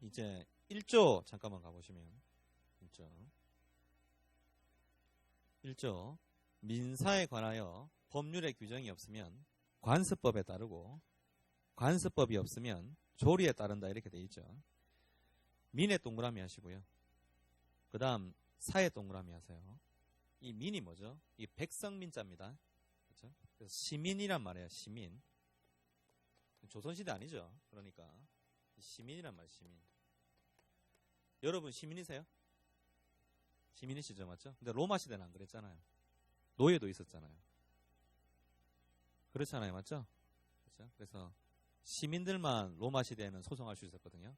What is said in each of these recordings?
이제 1조 잠깐만 가보시면 1조 민사에 관하여 법률의 규정이 없으면 관습법에 따르고 관습법이 없으면 조리에 따른다 이렇게 돼 있죠. 민에 동그라미 하시고요. 그 다음 사에 동그라미 하세요. 이 민이 뭐죠? 이 백성민자입니다. 그렇죠? 그래서 시민이란 말이에요. 시민. 조선시대 아니죠. 그러니까 시민이란 말 시민. 여러분 시민이세요? 시민이시죠, 맞죠? 근데 로마 시대는 안 그랬잖아요. 노예도 있었잖아요. 그렇잖아요, 맞죠? 그렇죠? 그래서 시민들만 로마 시대에는 소송할 수 있었거든요.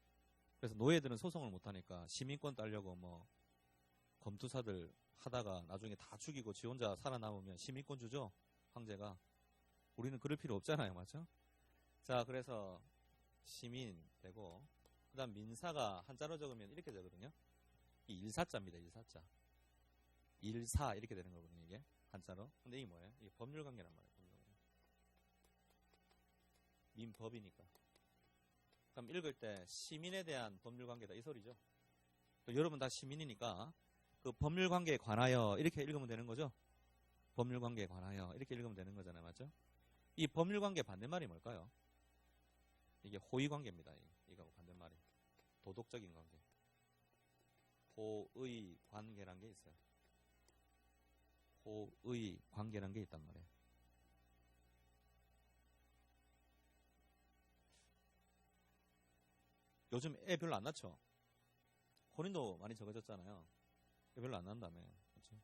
그래서 노예들은 소송을 못하니까 시민권 따려고 뭐 검투사들 하다가 나중에 다 죽이고 지 혼자 살아남으면 시민권 주죠, 황제가. 우리는 그럴 필요 없잖아요, 맞죠? 자, 그래서 시민 되고, 그 다음 민사가 한자로 적으면 이렇게 되거든요. 이 일사자입니다. 일사자. 일사 이렇게 되는 거거든요. 이게 한자로. 근데 이게 뭐예요? 이게 법률관계란 말이에요. 법률관계. 민법이니까. 그럼 읽을 때 시민에 대한 법률관계다 이 소리죠. 여러분 다 시민이니까 그 법률관계에 관하여 이렇게 읽으면 되는 거죠. 법률관계에 관하여 이렇게 읽으면 되는 거잖아요. 맞죠? 이 법률관계 반대말이 뭘까요? 이게 호의관계입니다. 이거하고 반대말이 도덕적인 관계. 호의 관계란 게 있어요. 호의 관계란 게 있단 말이에요. 요즘 애 별로 안 낳죠? 혼인도 많이 적어졌잖아요. 애 별로 안 난다며. 그렇죠?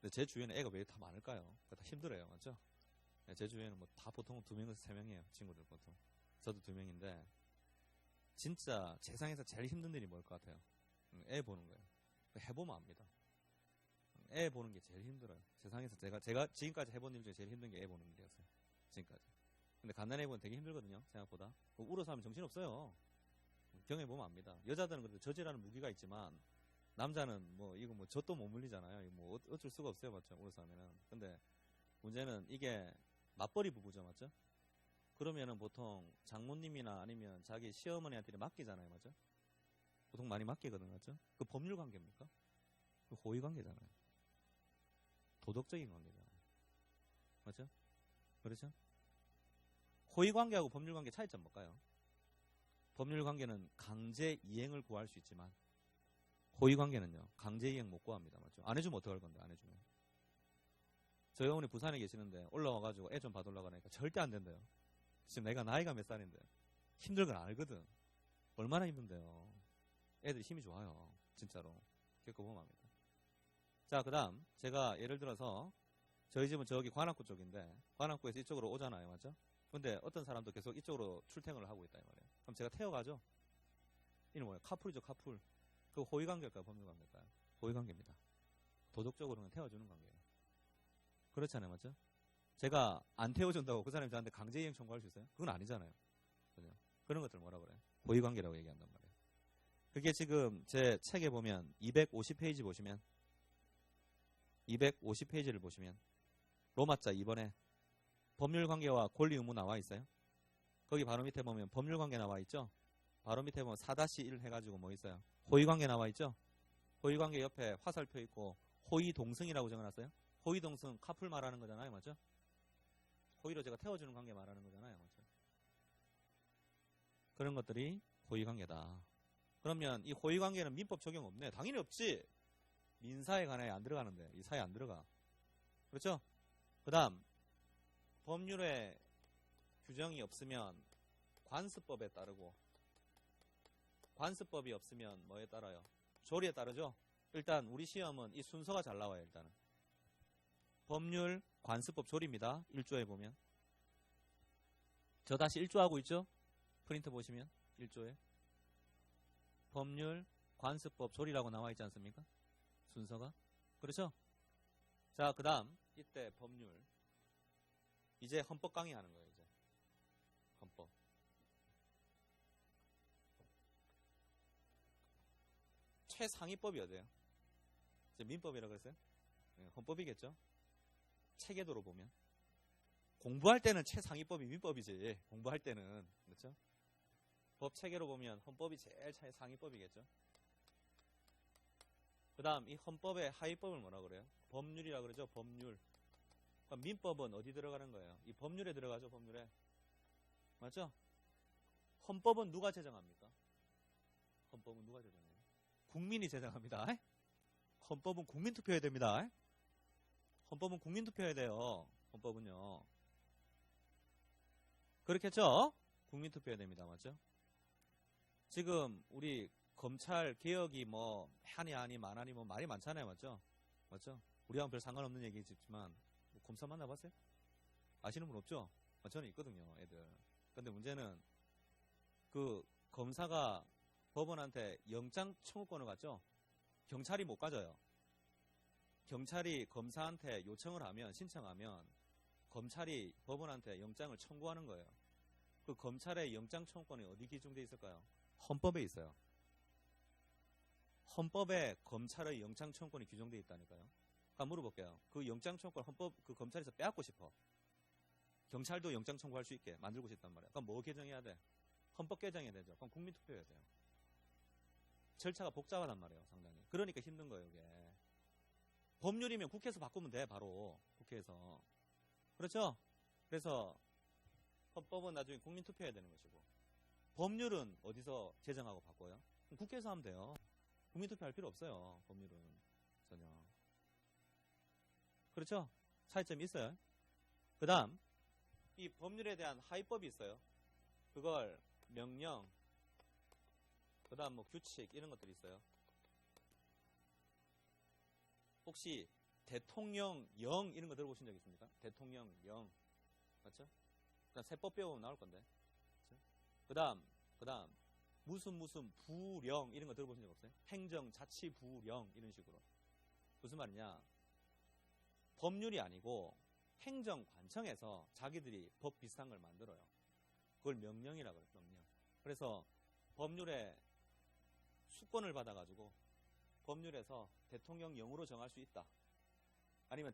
근데 제 주위에는 애가 왜 다 많을까요? 다 힘들어요. 맞죠? 제 주위에는 뭐 다 보통 2명에서 3명이에요. 친구들 보통. 저도 2명인데 진짜 세상에서 제일 힘든 일이 뭘 것 같아요? 애 보는 거예요. 해보면 압니다. 애 보는 게 제일 힘들어요. 세상에서 제가 지금까지 해본 일 중에 제일 힘든 게 애 보는 일이었어요. 지금까지. 근데 갓난애 보면 되게 힘들거든요. 생각보다. 울어서 하면 정신없어요. 경험해보면 압니다. 여자들은 그래도 저지라는 무기가 있지만 남자는 뭐 이거 뭐 젖도 못 물리잖아요. 이거 뭐 어쩔 수가 없어요. 맞죠? 울어서 하면은. 근데 문제는 이게 맞벌이 부부죠. 맞죠? 그러면은 보통 장모님이나 아니면 자기 시어머니한테 맡기잖아요. 맞죠? 보통 많이 맡기거든요. 맞죠? 그 법률 관계입니까? 그 호의 관계잖아요. 도덕적인 관계잖아요. 맞죠? 그렇죠? 호의 관계하고 법률 관계 차이점 뭘까요? 법률 관계는 강제 이행을 구할 수 있지만 호의 관계는요. 강제 이행 못 구합니다. 맞죠? 안 해주면 어떡할 건데 안 해주면. 저희 어머니 부산에 계시는데 올라와가지고 애 좀 봐달라고 하니까 절대 안 된대요. 지금 내가 나이가 몇 살인데 힘들 건 알거든. 얼마나 힘든데요. 애들이 힘이 좋아요. 진짜로. 겪어보면 합니다. 자, 그 다음 제가 예를 들어서 저희 집은 저기 관악구 쪽인데 관악구에서 이쪽으로 오잖아요. 맞죠? 근데 어떤 사람도 계속 이쪽으로 출퇴근을 하고 있다 이 말이에요. 그럼 제가 태워가죠. 이는 뭐예요? 카풀이죠. 카풀. 그 호의관계일까요? 법률관계일까요? 호의관계입니다. 도덕적으로는 태워주는 관계예요. 그렇잖아요. 맞죠? 제가 안 태워준다고 그 사람이 저한테 강제이행 청구할 수 있어요? 그건 아니잖아요. 그죠? 그런 것들 뭐라 그래요? 호의관계라고 얘기한단 말이에요. 그게 지금 제 책에 보면 250페이지 보시면 250페이지를 보시면 로마자 2번에 법률관계와 권리의무 나와 있어요. 거기 바로 밑에 보면 법률관계 나와 있죠. 바로 밑에 보면 4-1 해가지고 뭐 있어요? 호의관계 나와 있죠. 호의관계 옆에 화살표 있고 호의동승이라고 적어놨어요. 호의동승 카풀 말하는 거잖아요. 맞죠? 호의로 제가 태워주는 관계 말하는 거잖아요. 맞죠? 그런 것들이 호의관계다. 그러면 이 호의관계는 민법 적용 없네. 당연히 없지. 민사에 관해 안 들어가는데 이 사에 안 들어가. 그렇죠? 그 다음 법률에 규정이 없으면 관습법에 따르고 관습법이 없으면 뭐에 따라요? 조리에 따르죠? 일단 우리 시험은 이 순서가 잘 나와요. 일단은 법률, 관습법, 조리입니다. 1조에 보면 저 다시 1조 하고 있죠? 프린트 보시면 1조에 법률, 관습법, 조리라고 나와 있지 않습니까? 순서가. 그렇죠? 자, 그 다음 이때 법률 이제 헌법 강의하는 거예요. 이제 헌법. 최상위법이 어디예요? 이제 민법이라고 했어요? 네, 헌법이겠죠? 체계도로 보면 공부할 때는 최상위법이 민법이지. 공부할 때는. 그렇죠? 법 체계로 보면 헌법이 제일 상위법이겠죠. 그 다음 이 헌법의 하위법을 뭐라 그래요? 법률이라 그러죠. 법률. 그럼 민법은 어디 들어가는 거예요? 이 법률에 들어가죠. 법률에. 맞죠? 헌법은 누가 제정합니까? 헌법은 누가 제정해요? 국민이 제정합니다. 헌법은 국민투표해야 됩니다. 헌법은 국민투표해야 돼요. 헌법은요. 그렇겠죠? 국민투표해야 됩니다. 맞죠? 지금 우리 검찰 개혁이 뭐 하니 아니 만하니 뭐 말이 많잖아요. 맞죠? 맞죠? 우리하고는 별 상관없는 얘기지만 뭐 검사 만나봤어요? 아시는 분 없죠? 저는 있거든요. 애들. 근데 문제는 그 검사가 법원한테 영장 청구권을 갖죠? 경찰이 못 가져요. 경찰이 검사한테 요청을 하면, 신청하면 검찰이 법원한테 영장을 청구하는 거예요. 그 검찰의 영장 청구권이 어디 기준되어 있을까요? 헌법에 있어요. 헌법에 검찰의 영장 청구권이 규정되어 있다니까요. 한번 물어볼게요. 그 영장 청구권 헌법 그 검찰에서 빼앗고 싶어. 경찰도 영장 청구할 수 있게 만들고 싶단 말이에요. 그럼 뭐 개정해야 돼? 헌법 개정해야 되죠. 그럼 국민투표해야 돼요. 절차가 복잡하단 말이에요. 상당히. 그러니까 힘든 거예요. 이게. 법률이면 국회에서 바꾸면 돼. 바로 국회에서. 그렇죠? 그래서 헌법은 나중에 국민투표해야 되는 것이고, 법률은 어디서 제정하고 바꿔요? 국회에서 하면 돼요. 국민투표할 필요 없어요. 법률은 전혀. 그렇죠? 차이점이 있어요. 그 다음 이 법률에 대한 하위법이 있어요. 그걸 명령, 그 다음 뭐 규칙 이런 것들이 있어요. 혹시 대통령령 이런 거 들어보신 적 있습니까? 대통령령. 맞죠? 그다음 세법 배우면 나올 건데. 그 다음 무슨 부령 이런 거 들어보신 적 없어요? 행정자치부령 이런 식으로. 무슨 말이냐? 법률이 아니고 행정관청에서 자기들이 법 비슷한 걸 만들어요. 그걸 명령이라고 그래요. 명령. 그래서 법률에 수권을 받아가지고 법률에서 대통령령으로 정할 수 있다. 아니면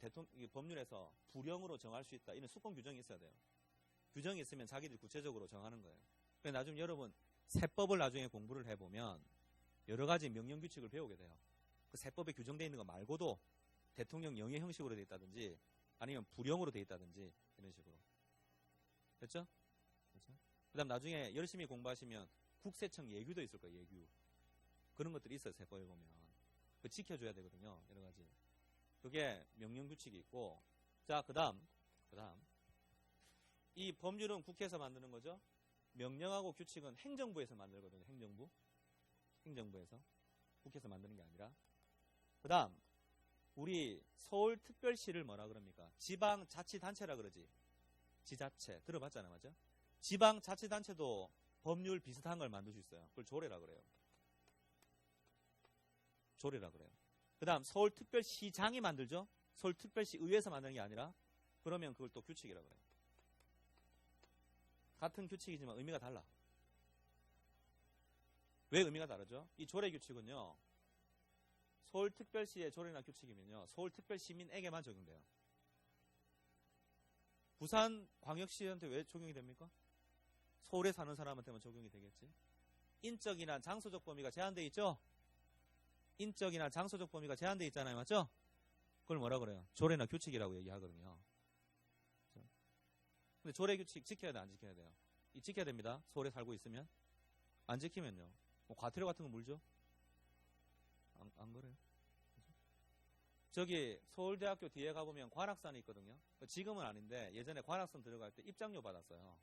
법률에서 부령으로 정할 수 있다. 이런 수권 규정이 있어야 돼요. 규정이 있으면 자기들이 구체적으로 정하는 거예요. 그래서 나중에 여러분 세법을 나중에 공부를 해보면 여러 가지 명령규칙을 배우게 돼요. 그 세법에 규정되어 있는 거 말고도 대통령령의 형식으로 되어 있다든지 아니면 부령으로 되어 있다든지 이런 식으로. 됐죠? 그렇죠? 그 다음 나중에 열심히 공부하시면 국세청 예규도 있을 거예요. 예규. 그런 것들이 있어요. 세법에 보면. 그 지켜줘야 되거든요. 여러 가지. 그게 명령규칙이 있고. 자, 그 다음 이 법률은 국회에서 만드는 거죠. 명령하고 규칙은 행정부에서 만들거든요. 행정부에서. 국회에서 만드는 게 아니라. 그 다음 우리 서울특별시를 뭐라 그럽니까? 지방자치단체라 그러지. 지자체. 들어봤잖아요. 맞죠? 지방자치단체도 법률 비슷한 걸 만들 수 있어요. 그걸 조례라 그래요. 조례라 그래요. 그 다음 서울특별시장이 만들죠? 서울특별시 의회에서 만드는 게 아니라 그러면 그걸 또 규칙이라 그래요. 같은 규칙이지만 의미가 달라. 왜 의미가 다르죠? 이 조례 규칙은요. 서울특별시의 조례나 규칙이면요. 서울특별시민에게만 적용돼요. 부산광역시한테 왜 적용이 됩니까? 서울에 사는 사람한테만 적용이 되겠지. 인적이나 장소적 범위가 제한되어 있죠? 인적이나 장소적 범위가 제한되어 있잖아요. 맞죠? 그걸 뭐라 그래요? 조례나 규칙이라고 얘기하거든요. 근데 조례 규칙 지켜야 돼, 안 지켜야 돼요? 지켜야 됩니다. 서울에 살고 있으면. 안 지키면요. 뭐 과태료 같은 거 물죠? 안 그래요? 저기 서울대학교 뒤에 가보면 관악산이 있거든요. 지금은 아닌데 예전에 관악산 들어갈 때 입장료 받았어요.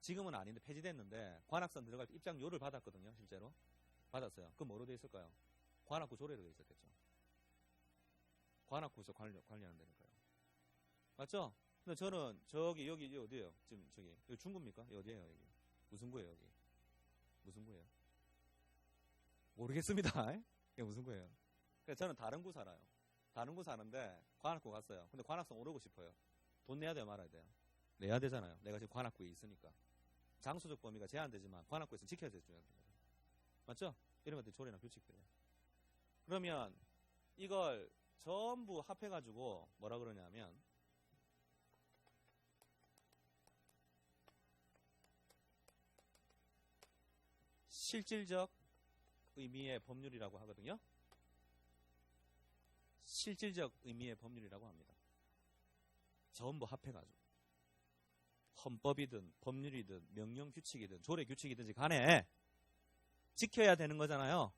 지금은 아닌데 폐지됐는데 관악산 들어갈 때 입장료를 받았거든요. 실제로. 받았어요. 그건 뭐로 돼 있을까요? 관악구 조례로 돼 있었겠죠. 관악구에서 관리하는 데니까요. 맞죠? 근데 저는 여기 어디예요? 지금 여기 중구입니까? 여기 어디예요? 여기 무슨 구예요? 여기 무슨 구예요? 모르겠습니다. 이게 무슨 구예요? 그래서 저는 다른 구 살아요. 다른 구 사는데 관악구 갔어요. 근데 관악산 오르고 싶어요. 돈 내야 돼요, 말아야 돼요? 내야 되잖아요. 내가 지금 관악구에 있으니까. 장소적 범위가 제한되지만 관악구에서 지켜야 되죠. 맞죠? 이런 것들이 조례나 규칙들이에요. 그러면 이걸 전부 합해가지고 뭐라 그러냐면 실질적 의미의 법률이라고 하거든요. 실질적 의미의 법률이라고 합니다. 전부 합해가지고 헌법이든 법률이든 명령규칙이든 조례규칙이든지 간에 지켜야 되는 거잖아요.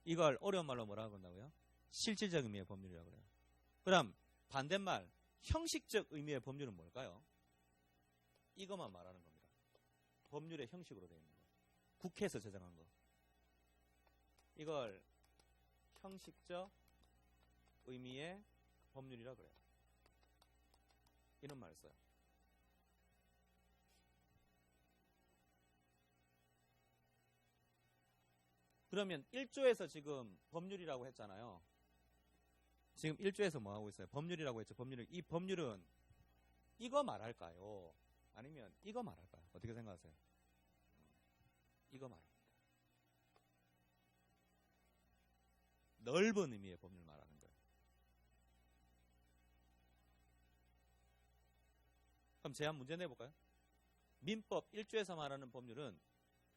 이걸 어려운 말로 뭐라고 한다고요? 실질적 의미의 법률이라고 그래요. 그럼 반대말 형식적 의미의 법률은 뭘까요? 이것만 말하는 겁니다. 법률의 형식으로 되어 있는 거. 국회에서 제정한 거. 이걸 형식적 의미의 법률이라고 그래요. 이런 말을 써요. 그러면 1조에서 지금 법률이라고 했잖아요. 지금 1조에서 뭐 하고 있어요? 법률이라고 했죠. 이 법률은 이거 말할까요? 아니면 이거 말할까요? 어떻게 생각하세요? 이거 말합니다. 넓은 의미의 법률 말하는 거예요. 그럼 제가 문제 내볼까요? 민법 1조에서 말하는 법률은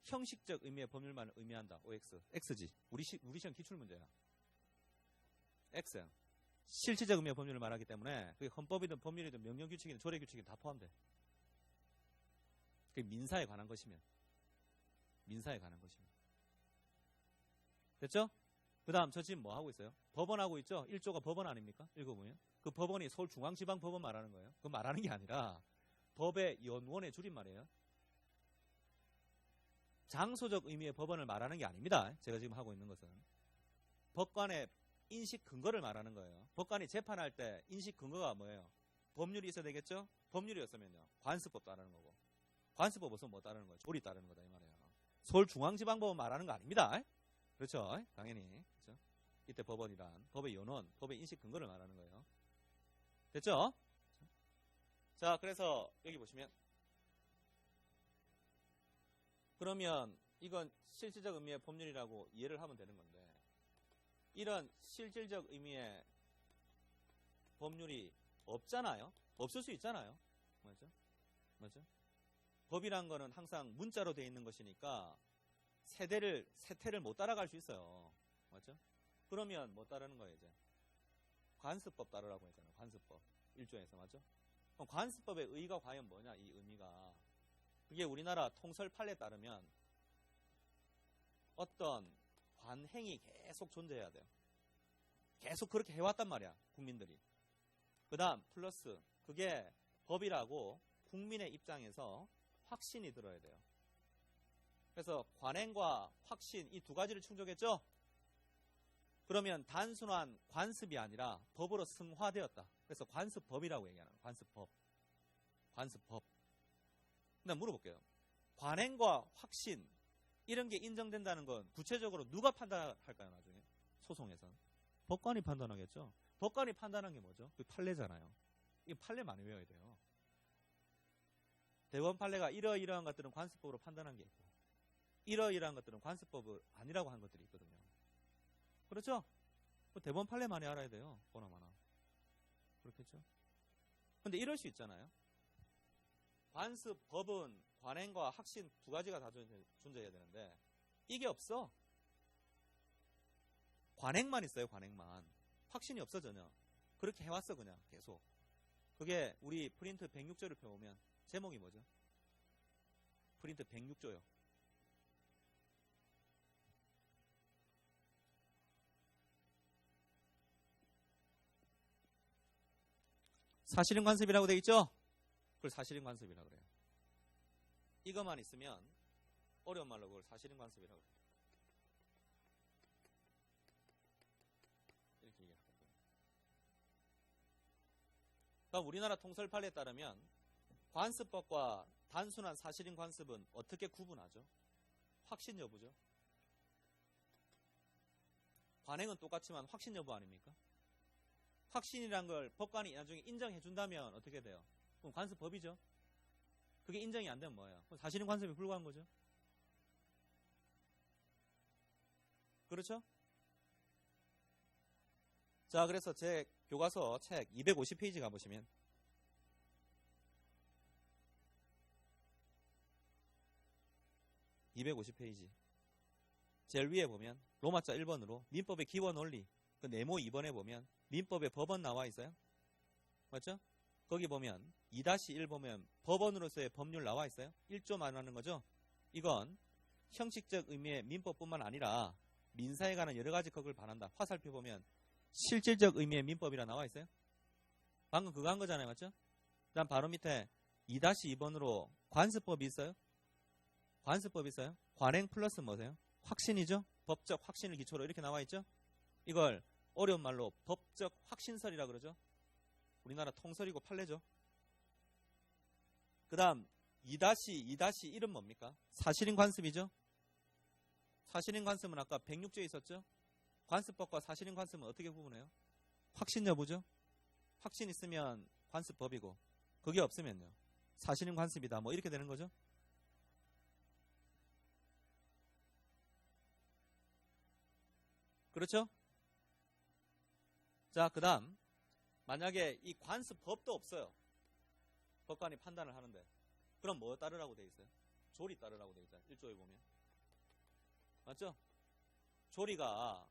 형식적 의미의 법률만을 의미한다. OX. X지. 우리 시험 기출문제야. X. 실질적 의미의 법률을 말하기 때문에 그게 헌법이든 법률이든 명령규칙이든 조례규칙이든 다 포함돼. 그게 민사에 관한 것이면. 됐죠? 그 다음 저 지금 뭐 하고 있어요? 법원 하고 있죠? 1조가 법원 아닙니까? 읽어보면. 그 법원이 서울중앙지방법원 말하는 거예요. 그거 말하는 게 아니라 법의 연원의 줄임말이에요. 장소적 의미의 법원을 말하는 게 아닙니다. 제가 지금 하고 있는 것은. 법관의 인식 근거를 말하는 거예요. 법관이 재판할 때 인식 근거가 뭐예요? 법률이 있어야 되겠죠? 법률이었으면요. 관습법 따르는 거고. 관습법 없으면 뭐 따르는 거예요? 조리 따르는 거다 이 말이에요. 서울중앙지방법원 말하는 거 아닙니다. 그렇죠? 당연히. 그렇죠? 이때 법원이란 법의 연원, 법의 인식 근거를 말하는 거예요. 됐죠? 자, 그래서 여기 보시면 그러면 이건 실질적 의미의 법률이라고 이해를 하면 되는 건데 이런 실질적 의미의 법률이 없잖아요. 없을 수 있잖아요. 맞죠? 법이란 거는 항상 문자로 되어 있는 것이니까 세태를 못 따라갈 수 있어요. 맞죠? 그러면 뭐 따르는 거예요, 이제? 관습법 따르라고 했잖아요. 관습법. 1조에서, 맞죠? 그럼 관습법의 의의가 과연 뭐냐, 이 의미가. 그게 우리나라 통설 판례에 따르면 어떤 관행이 계속 존재해야 돼요. 계속 그렇게 해왔단 말이야, 국민들이. 그 다음, 플러스, 그게 법이라고 국민의 입장에서 확신이 들어야 돼요. 그래서 관행과 확신 이 두 가지를 충족했죠? 그러면 단순한 관습이 아니라 법으로 승화되었다. 그래서 관습법이라고 얘기하는 거예요. 관습법. 근데 물어볼게요. 관행과 확신 이런 게 인정된다는 건 구체적으로 누가 판단할까요? 나중에 소송에서 법관이 판단하겠죠. 법관이 판단한 게 뭐죠? 그 판례잖아요. 이 판례 많이 외워야 돼요. 대법원 판례가 이러이러한 것들은 관습법으로 판단한 게 있고 이러이러한 것들은 관습법을 아니라고 한 것들이 있거든요. 그렇죠? 대법원 판례 많이 알아야 돼요. 보나마나. 그렇겠죠? 근데 이럴 수 있잖아요. 관습법은 관행과 확신 두 가지가 다 존재해야 되는데 이게 없어. 관행만 있어요. 관행만. 확신이 없어 전혀. 그렇게 해왔어 그냥 계속. 그게 우리 프린트 106조를 펴보면 제목이 뭐죠? 프린트 106조요. 사실인 관습이라고 되어 있죠? 그걸 사실인 관습이라고 그래요. 이것만 있으면 어려운 말로 그걸 사실인 관습이라고 그래요. 이렇게 얘기할 거예요. 그러니까 우리나라 통설 판례에 따르면 관습법과 단순한 사실인 관습은 어떻게 구분하죠? 확신 여부죠. 관행은 똑같지만 확신 여부 아닙니까? 확신이란 걸 법관이 나중에 인정해 준다면 어떻게 돼요? 그럼 관습법이죠. 그게 인정이 안 되면 뭐예요? 그럼 사실인 관습에 불과한 거죠. 그렇죠? 자, 그래서 제 교과서 책 250페이지 가보시면 (250페이지) 제일 위에 보면 로마자 1번으로 민법의 기원 원리 그 네모 2번에 보면 민법의 법원 나와 있어요. 맞죠? 거기 보면 2-1 보면 법원으로서의 법률 나와 있어요. 1조 말하는 거죠. 이건 형식적 의미의 민법뿐만 아니라 민사에 관한 여러 가지 것을 반한다. 화살표 보면 실질적 의미의 민법이라 나와 있어요. 방금 그거 한 거잖아요. 맞죠? 그다음 바로 밑에 2-2번으로 관습법이 있어요. 관습법이 있어요. 관행 플러스 뭐세요? 확신이죠. 법적 확신을 기초로 이렇게 나와 있죠. 이걸 어려운 말로 법적 확신설이라 그러죠. 우리나라 통설이고 판례죠. 그 다음 2-1은 뭡니까? 사실인 관습이죠. 사실인 관습은 아까 106조에 있었죠. 관습법과 사실인 관습은 어떻게 구분해요? 확신 여부죠. 확신 있으면 관습법이고 그게 없으면요 사실인 관습이다 뭐 이렇게 되는 거죠. 그렇죠? 자, 그 다음 만약에 이 관습법도 없어요. 법관이 판단을 하는데 그럼 뭐 따르라고 돼 있어요? 조리 따르라고 돼 있잖아요. 1조에 보면. 맞죠? 조리가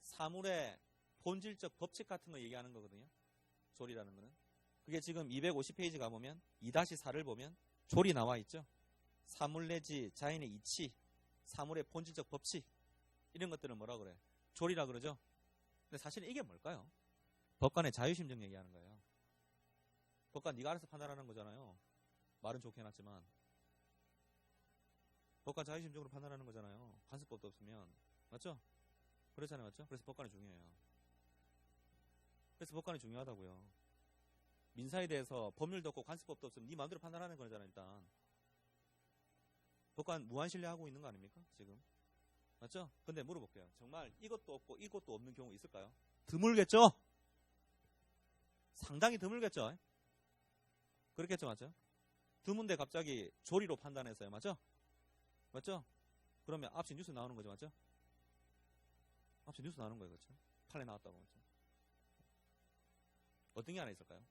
사물의 본질적 법칙 같은 거 얘기하는 거거든요. 조리라는 거는. 그게 지금 250페이지 가보면 2-4를 보면 조리 나와 있죠. 사물 내지 자연의 이치, 사물의 본질적 법칙 이런 것들을 뭐라 그래? 조리라 그러죠. 근데 사실 이게 뭘까요? 법관의 자유심증 얘기하는 거예요. 법관 네가 알아서 판단하는 거잖아요. 말은 좋게 해놨지만 법관 자유심증으로 판단하는 거잖아요. 관습법도 없으면. 맞죠? 그렇잖아요. 맞죠? 그래서 법관이 중요해요. 그래서 법관이 중요하다고요. 민사에 대해서 법률도 없고 관습법도 없으면 네 마음대로 판단하는 거잖아요. 일단 법관 무한신뢰하고 있는 거 아닙니까? 지금. 맞죠? 근데 물어볼게요. 정말 이것도 없고 이것도 없는 경우 있을까요? 드물겠죠? 상당히 드물겠죠? 그렇겠죠? 맞죠? 드문데 갑자기 조리로 판단했어요. 맞죠? 맞죠? 그러면 앞시 뉴스 나오는 거죠. 맞죠? 앞시 뉴스 나오는 거예요. 그렇죠? 판례 나왔다고. 맞죠? 어떤 게 하나 있을까요?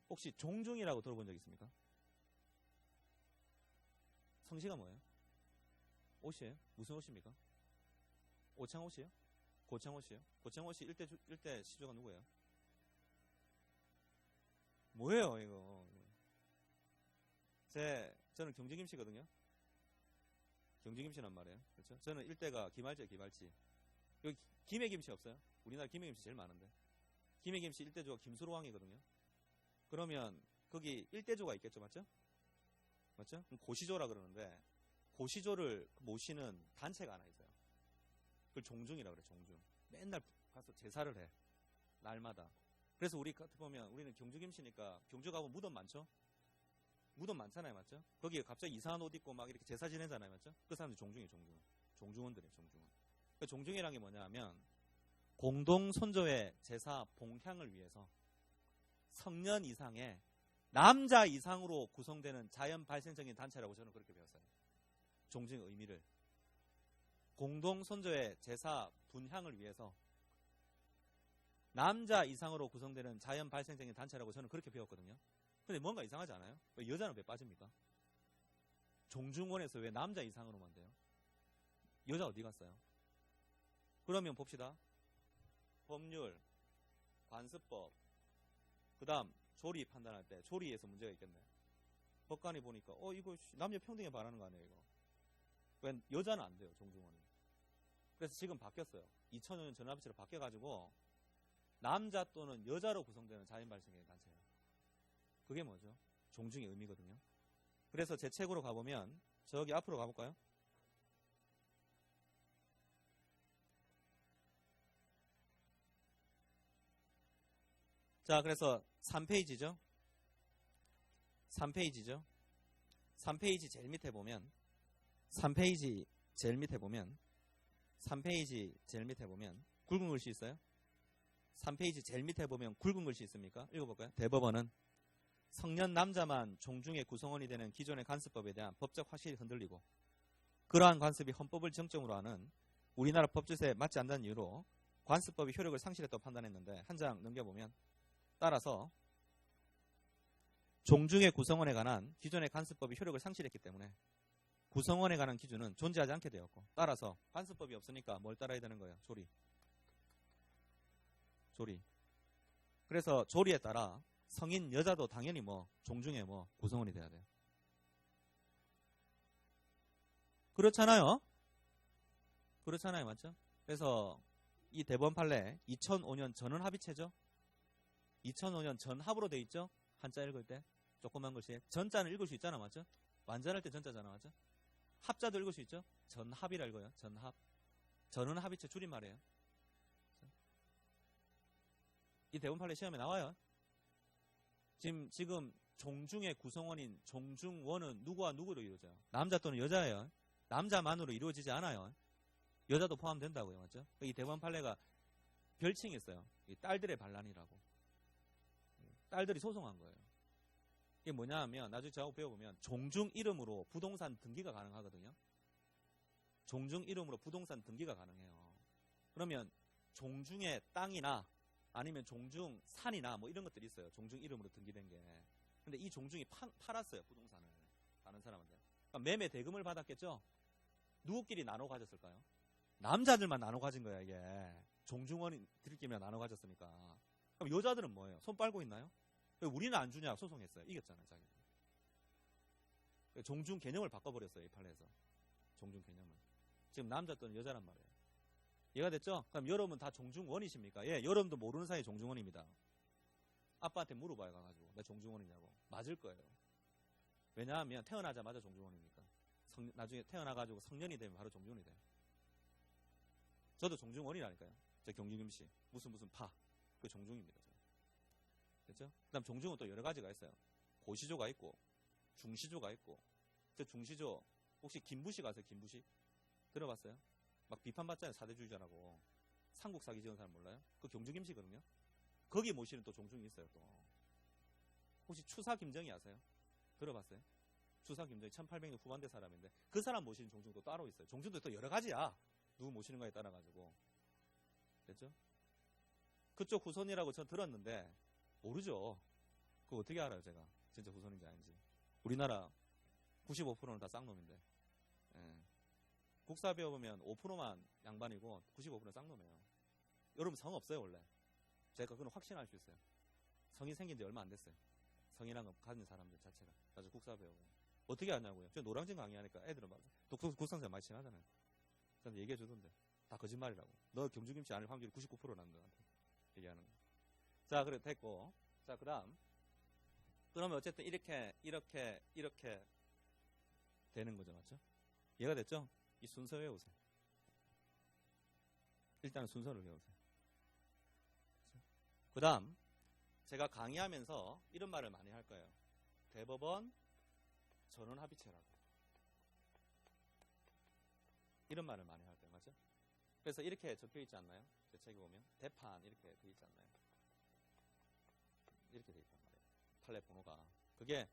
혹시 종중이라고 들어본 적 있습니까? 성씨가 뭐예요? 옷이에요? 무슨 옷입니까? 오창옷이에요? 고창옷이에요? 고창옷이 1대 시조가 누구예요? 뭐예요 이거? 저는 경주김씨거든요. 경주김씨란 말이에요. 그렇죠? 저는 1대가 김할지. 여기 김해김씨 없어요? 우리나라 김해김씨 제일 많은데. 김해김씨 1대조가 김수로왕이거든요. 그러면 거기 1대조가 있겠죠. 맞죠? 맞죠? 그럼 고시조라 그러는데 고시조를 모시는 단체가 하나 있어요. 그걸 종중이라 그래. 종중. 맨날 가서 제사를 해. 날마다. 그래서 우리 같은 보면 우리는 경주김씨니까 경주 가면 무덤 많죠? 무덤 많잖아요. 맞죠? 거기에 갑자기 이상한 옷 입고 막 이렇게 제사 지내잖아요. 맞죠? 그 사람들이 종중이에요. 종중. 종중원들이에요. 종중원. 그 종중이라는 게 뭐냐면 공동 손조의 제사 봉향을 위해서 성년 이상의 남자 이상으로 구성되는 자연 발생적인 단체라고 저는 그렇게 배웠어요. 종중의 의미를. 공동 손조의 제사 분향을 위해서 남자 이상으로 구성되는 자연 발생적인 단체라고 저는 그렇게 배웠거든요. 근데 뭔가 이상하지 않아요? 왜 여자는 왜 빠집니까? 종중원에서 왜 남자 이상으로만 돼요? 여자 어디 갔어요? 그러면 봅시다. 법률, 관습법, 그 다음 조리 판단할 때 조리에서 문제가 있겠네. 법관이 보니까 이거 남녀 평등에 반하는 거 아니에요 이거. 왜 여자는 안 돼요 종중원이. 그래서 지금 바뀌었어요. 2005년 전환법제로 바뀌어가지고 남자 또는 여자로 구성되는 자연 발생의 단체예요. 그게 뭐죠? 종중의 의미거든요. 그래서 제 책으로 가보면 저기 앞으로 가볼까요? 자, 그래서 3페이지죠. 3페이지죠. 3페이지 제일 밑에 보면 3페이지 제일 밑에 보면 굵은 글씨 있어요? 3페이지 제일 밑에 보면 굵은 글씨 있습니까? 읽어볼까요? 대법원은 성년 남자만 종중의 구성원이 되는 기존의 관습법에 대한 법적 확실히 흔들리고 그러한 관습이 헌법을 정점으로 하는 우리나라 법조세에 맞지 않는 이유로 관습법이 효력을 상실했다고 판단했는데 한 장 넘겨보면 따라서 종중의 구성원에 관한 기존의 관습법이 효력을 상실했기 때문에 구성원에 관한 기준은 존재하지 않게 되었고, 따라서 관습법이 없으니까 뭘 따라야 되는 거예요? 조리. 조리. 그래서 조리에 따라 성인 여자도 당연히 뭐 종중에 뭐 구성원이 돼야 돼요. 그렇잖아요. 그렇잖아요. 맞죠? 그래서 이 대법원 판례 2005년 전원 합의체죠. 2005년 전합으로 돼 있죠. 한자 읽을 때 조그만 글씨에 전자는 읽을 수 있잖아. 맞죠? 완전할 때 전자잖아. 맞죠? 합자도 읽을 수 있죠. 전합이라 읽어요. 전합. 전원 합의체 줄임말이에요. 이 대법원 판례 시험에 나와요. 지금 종중의 구성원인 종중원은 누구와 누구로 이루어져요? 남자 또는 여자예요. 남자만으로 이루어지지 않아요. 여자도 포함된다고요. 맞죠? 이 대법원 판례가 별칭이 있어요. 이 딸들의 반란이라고. 딸들이 소송한 거예요. 이게 뭐냐 하면 나중에 저하고 배워보면 종중 이름으로 부동산 등기가 가능하거든요. 종중 이름으로 부동산 등기가 가능해요. 그러면 종중의 땅이나 아니면 종중 산이나 뭐 이런 것들이 있어요. 종중 이름으로 등기된 게. 근데 이 종중이 팔았어요. 부동산을. 다른 사람한테. 그러니까 매매 대금을 받았겠죠? 누구끼리 나눠 가졌을까요? 남자들만 나눠 가진 거야, 이게. 종중원들끼리 나눠 가졌으니까. 그럼 여자들은 뭐예요? 손 빨고 있나요? 왜 우리는 안 주냐? 소송했어요. 이겼잖아요, 자기. 종중 개념을 바꿔버렸어요, 이 판례에서. 종중 개념을. 지금 남자 또는 여자란 말이에요. 이해가 됐죠? 그럼 여러분 다 종중원이십니까? 예, 여러분도 모르는 사이에 종중원입니다. 아빠한테 물어봐요, 가가지고. 내 종중원이냐고. 맞을 거예요. 왜냐하면 태어나자마자 종중원이니까. 나중에 태어나가지고 성년이 되면 바로 종중원이 돼요. 저도 종중원이라니까요. 저 경주김씨. 무슨 파. 그 종중입니다. 됐죠? 그 다음 종중은 또 여러 가지가 있어요. 고시조가 있고, 중시조가 있고. 저 중시조, 혹시 김부식 아세요? 김부식? 들어봤어요? 막 비판받잖아요. 사대주의자라고. 삼국 사기 지은 사람 몰라요? 그 경주김씨거든요. 거기 모시는 또 종중이 있어요. 또 혹시 추사 김정희 아세요? 들어봤어요? 추사 김정희 1800년 후반대 사람인데 그 사람 모시는 종중도 따로 있어요. 종중도 또 여러 가지야. 누구 모시는 거에 따라 가지고. 됐죠? 그쪽 후손이라고 전 들었는데 모르죠. 그거 어떻게 알아요, 제가? 진짜 후손인지 아닌지. 우리나라 95%는 다 쌍놈인데. 예. 국사 배워보면 5%만 양반이고 95%는 쌍놈이에요. 여러분 성 없어요, 원래. 제가 그건 확신할 수 있어요. 성이 생긴 지 얼마 안 됐어요. 성이란 거 가진 사람들 자체가. 나중에 국사 배우고. 어떻게 하냐고요? 저 노량진 강의하니까 애들은 막 국상생 많이 친하잖아요. 저한테 얘기해 주던데. 다 거짓말이라고. 너 경주김치 아닐 확률이 99% 난다. 얘기하는 거. 자, 그래 됐고. 자, 그 다음. 그러면 어쨌든 이렇게 되는 거죠. 맞죠? 이해가 됐죠? 이 순서 외우세요. 일단은 순서를 외우세요. 그 다음, 제가 강의하면서 이런 말을 많이 할 거예요. 대법원 전원합의체라고. 이런 말을 많이 할 거예요. 맞죠? 그래서 이렇게 적혀 있지 않나요? 제 책에 보면. 대판 이렇게 돼 있지 않나요? 이렇게 돼 있단 말이에요. 판례 번호가. 그게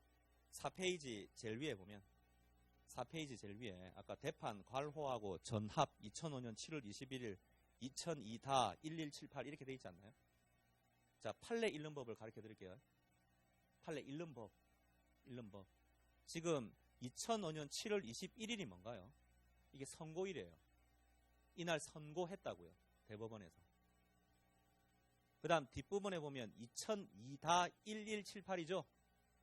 4페이지 제일 위에 보면 4페이지 제일 위에 아까 대판 괄호하고 전합 2005년 7월 21일 2002다 1178 이렇게 돼 있지 않나요? 자, 판례 읽는 법을 가르쳐 드릴게요. 판례 읽는 법. 지금 2005년 7월 21일이 뭔가요? 이게 선고일이에요. 이날 선고했다고요. 대법원에서. 그 다음 뒷부분에 보면 2002다 1178이죠?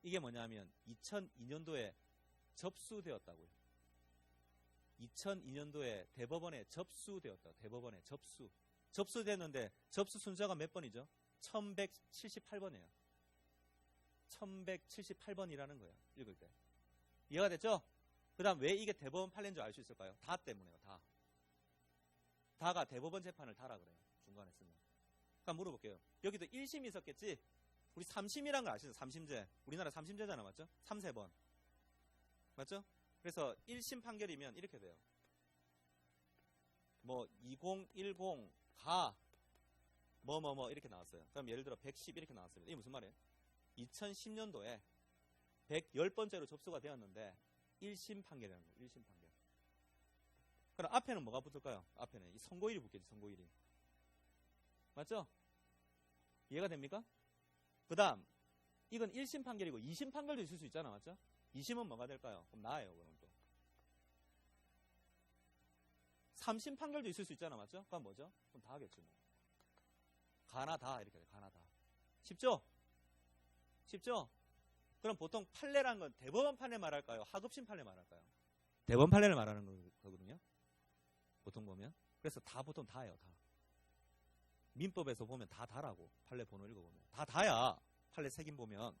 이게 뭐냐면 2002년도에 접수되었다고요. 2002년도에 대법원에 접수되었다. 대법원에 접수. 접수됐는데 접수 순서가 몇 번이죠? 1178번이에요. 1178번이라는 거예요. 읽을 때. 이해가 됐죠? 그 다음 왜 이게 대법원 판례인 줄 알 수 있을까요? 다 때문에요. 다. 다가 대법원 재판을 다라 그래요. 중간에 쓰면. 그러니까 물어볼게요. 여기도 1심이 있었겠지? 우리 3심이란 걸 아시죠? 3심제. 우리나라 3심제잖아. 맞죠? 3번. 맞죠? 그래서 1심 판결이면 이렇게 돼요. 뭐 2010 가 뭐 이렇게 나왔어요. 그럼 예를 들어 110 이렇게 나왔습니다. 이게 무슨 말이에요? 2010년도에 110번째로 접수가 되었는데 1심 판결이라는 거예요. 1심 판결. 그럼 앞에는 뭐가 붙을까요? 앞에는 이 선고일이 붙겠지. 선고일이. 맞죠? 이해가 됩니까? 그 다음 이건 1심 판결이고 2심 판결도 있을 수 있잖아. 맞죠? 2심은 뭐가 될까요? 그럼 나예요. 그럼 또 3심 판결도 있을 수 있잖아. 맞죠? 그건 뭐죠? 그럼 다 하겠지 뭐. 가나 다 이렇게 돼. 가나 다. 쉽죠? 쉽죠? 그럼 보통 판례란 건 대법원 판례 말할까요? 하급심 판례 말할까요? 대법원 판례를 말하는 거거든요. 보통 보면. 그래서 다 보통 다예요. 다. 민법에서 보면 다 다라고. 판례 번호 읽어보면. 다 다야. 판례 색인 보면.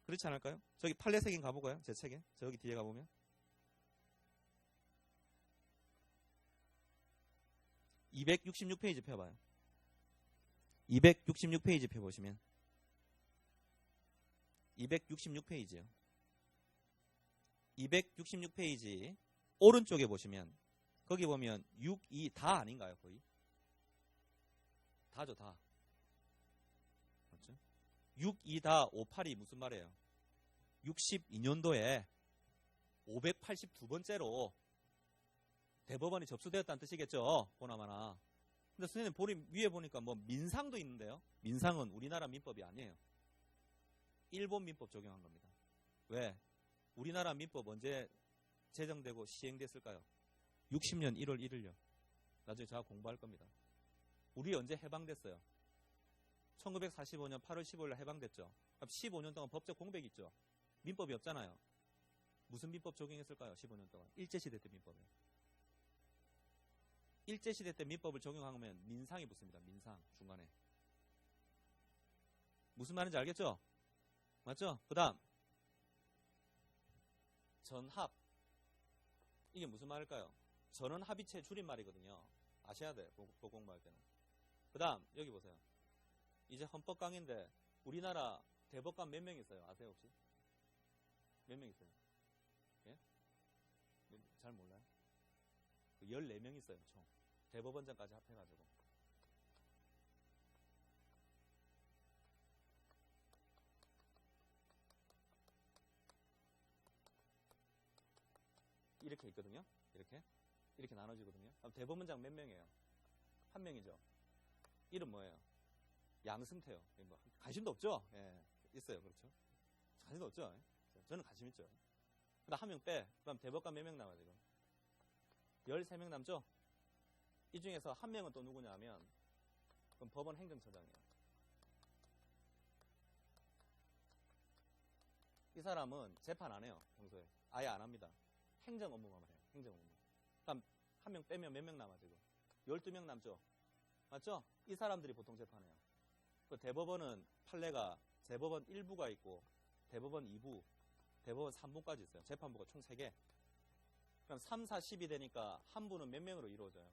그렇지 않을까요? 저기 판례 색인 가보고요. 제 책에. 저기 뒤에 가보면. 266페이지 펴봐요. 266페이지 펴보시면 266페이지요. 266페이지 오른쪽에 보시면 거기 보면 6, 2 다 아닌가요? 거의? 다죠. 다. 맞죠? 6, 2 다 5, 8이 무슨 말이에요? 62년도에 582번째로 대법원이 접수되었다는 뜻이겠죠. 보나마나. 근데 선생님 위에 보니까 뭐 민상도 있는데요. 민상은 우리나라 민법이 아니에요. 일본 민법 적용한 겁니다. 왜? 우리나라 민법 언제 제정되고 시행됐을까요? 60년 1월 1일요. 나중에 제가 공부할 겁니다. 우리 언제 해방됐어요? 1945년 8월 15일 해방됐죠. 그럼 15년 동안 법적 공백이 있죠. 민법이 없잖아요. 무슨 민법 적용했을까요? 15년 동안. 일제시대 때 민법이에요. 일제시대 때 민법을 적용하면 민상이 붙습니다. 민상 중간에. 무슨 말인지 알겠죠? 맞죠? 그 다음 전합. 이게 무슨 말일까요? 전원 합의체 줄임말이거든요. 아셔야 돼요. 법 공부할 때는. 그 다음 여기 보세요. 이제 헌법 강의인데 우리나라 대법관 몇 명 있어요? 아세요 혹시? 몇 명 있어요? 예? 잘 몰라요? 14명 있어요 총. 대법원장까지 합해가지고. 이렇게 있거든요. 이렇게 나눠지거든요. 그럼 대법원장 몇 명이에요? 한 명이죠. 이름 뭐예요? 양승태요. 뭐 관심도 없죠? 예, 있어요. 그렇죠? 관심도 없죠? 저는 관심 있죠. 그다음 한 명 빼. 그럼 대법관 몇 명 남아요 지금? 13명 남죠? 이 중에서 한 명은 또 누구냐 하면 그럼 법원 행정처장이에요. 이 사람은 재판 안 해요. 평소에. 아예 안 합니다. 행정 업무만 해요. 행정 업무. 그럼 한 명 빼면 몇 명 남아 지금? 12명 남죠? 맞죠? 이 사람들이 보통 재판해요. 그 대법원은 판례가 대법원 1부가 있고 대법원 2부, 대법원 3부까지 있어요. 재판부가 총 3개. 그럼 3, 4, 10이 되니까 한 부는 몇 명으로 이루어져요?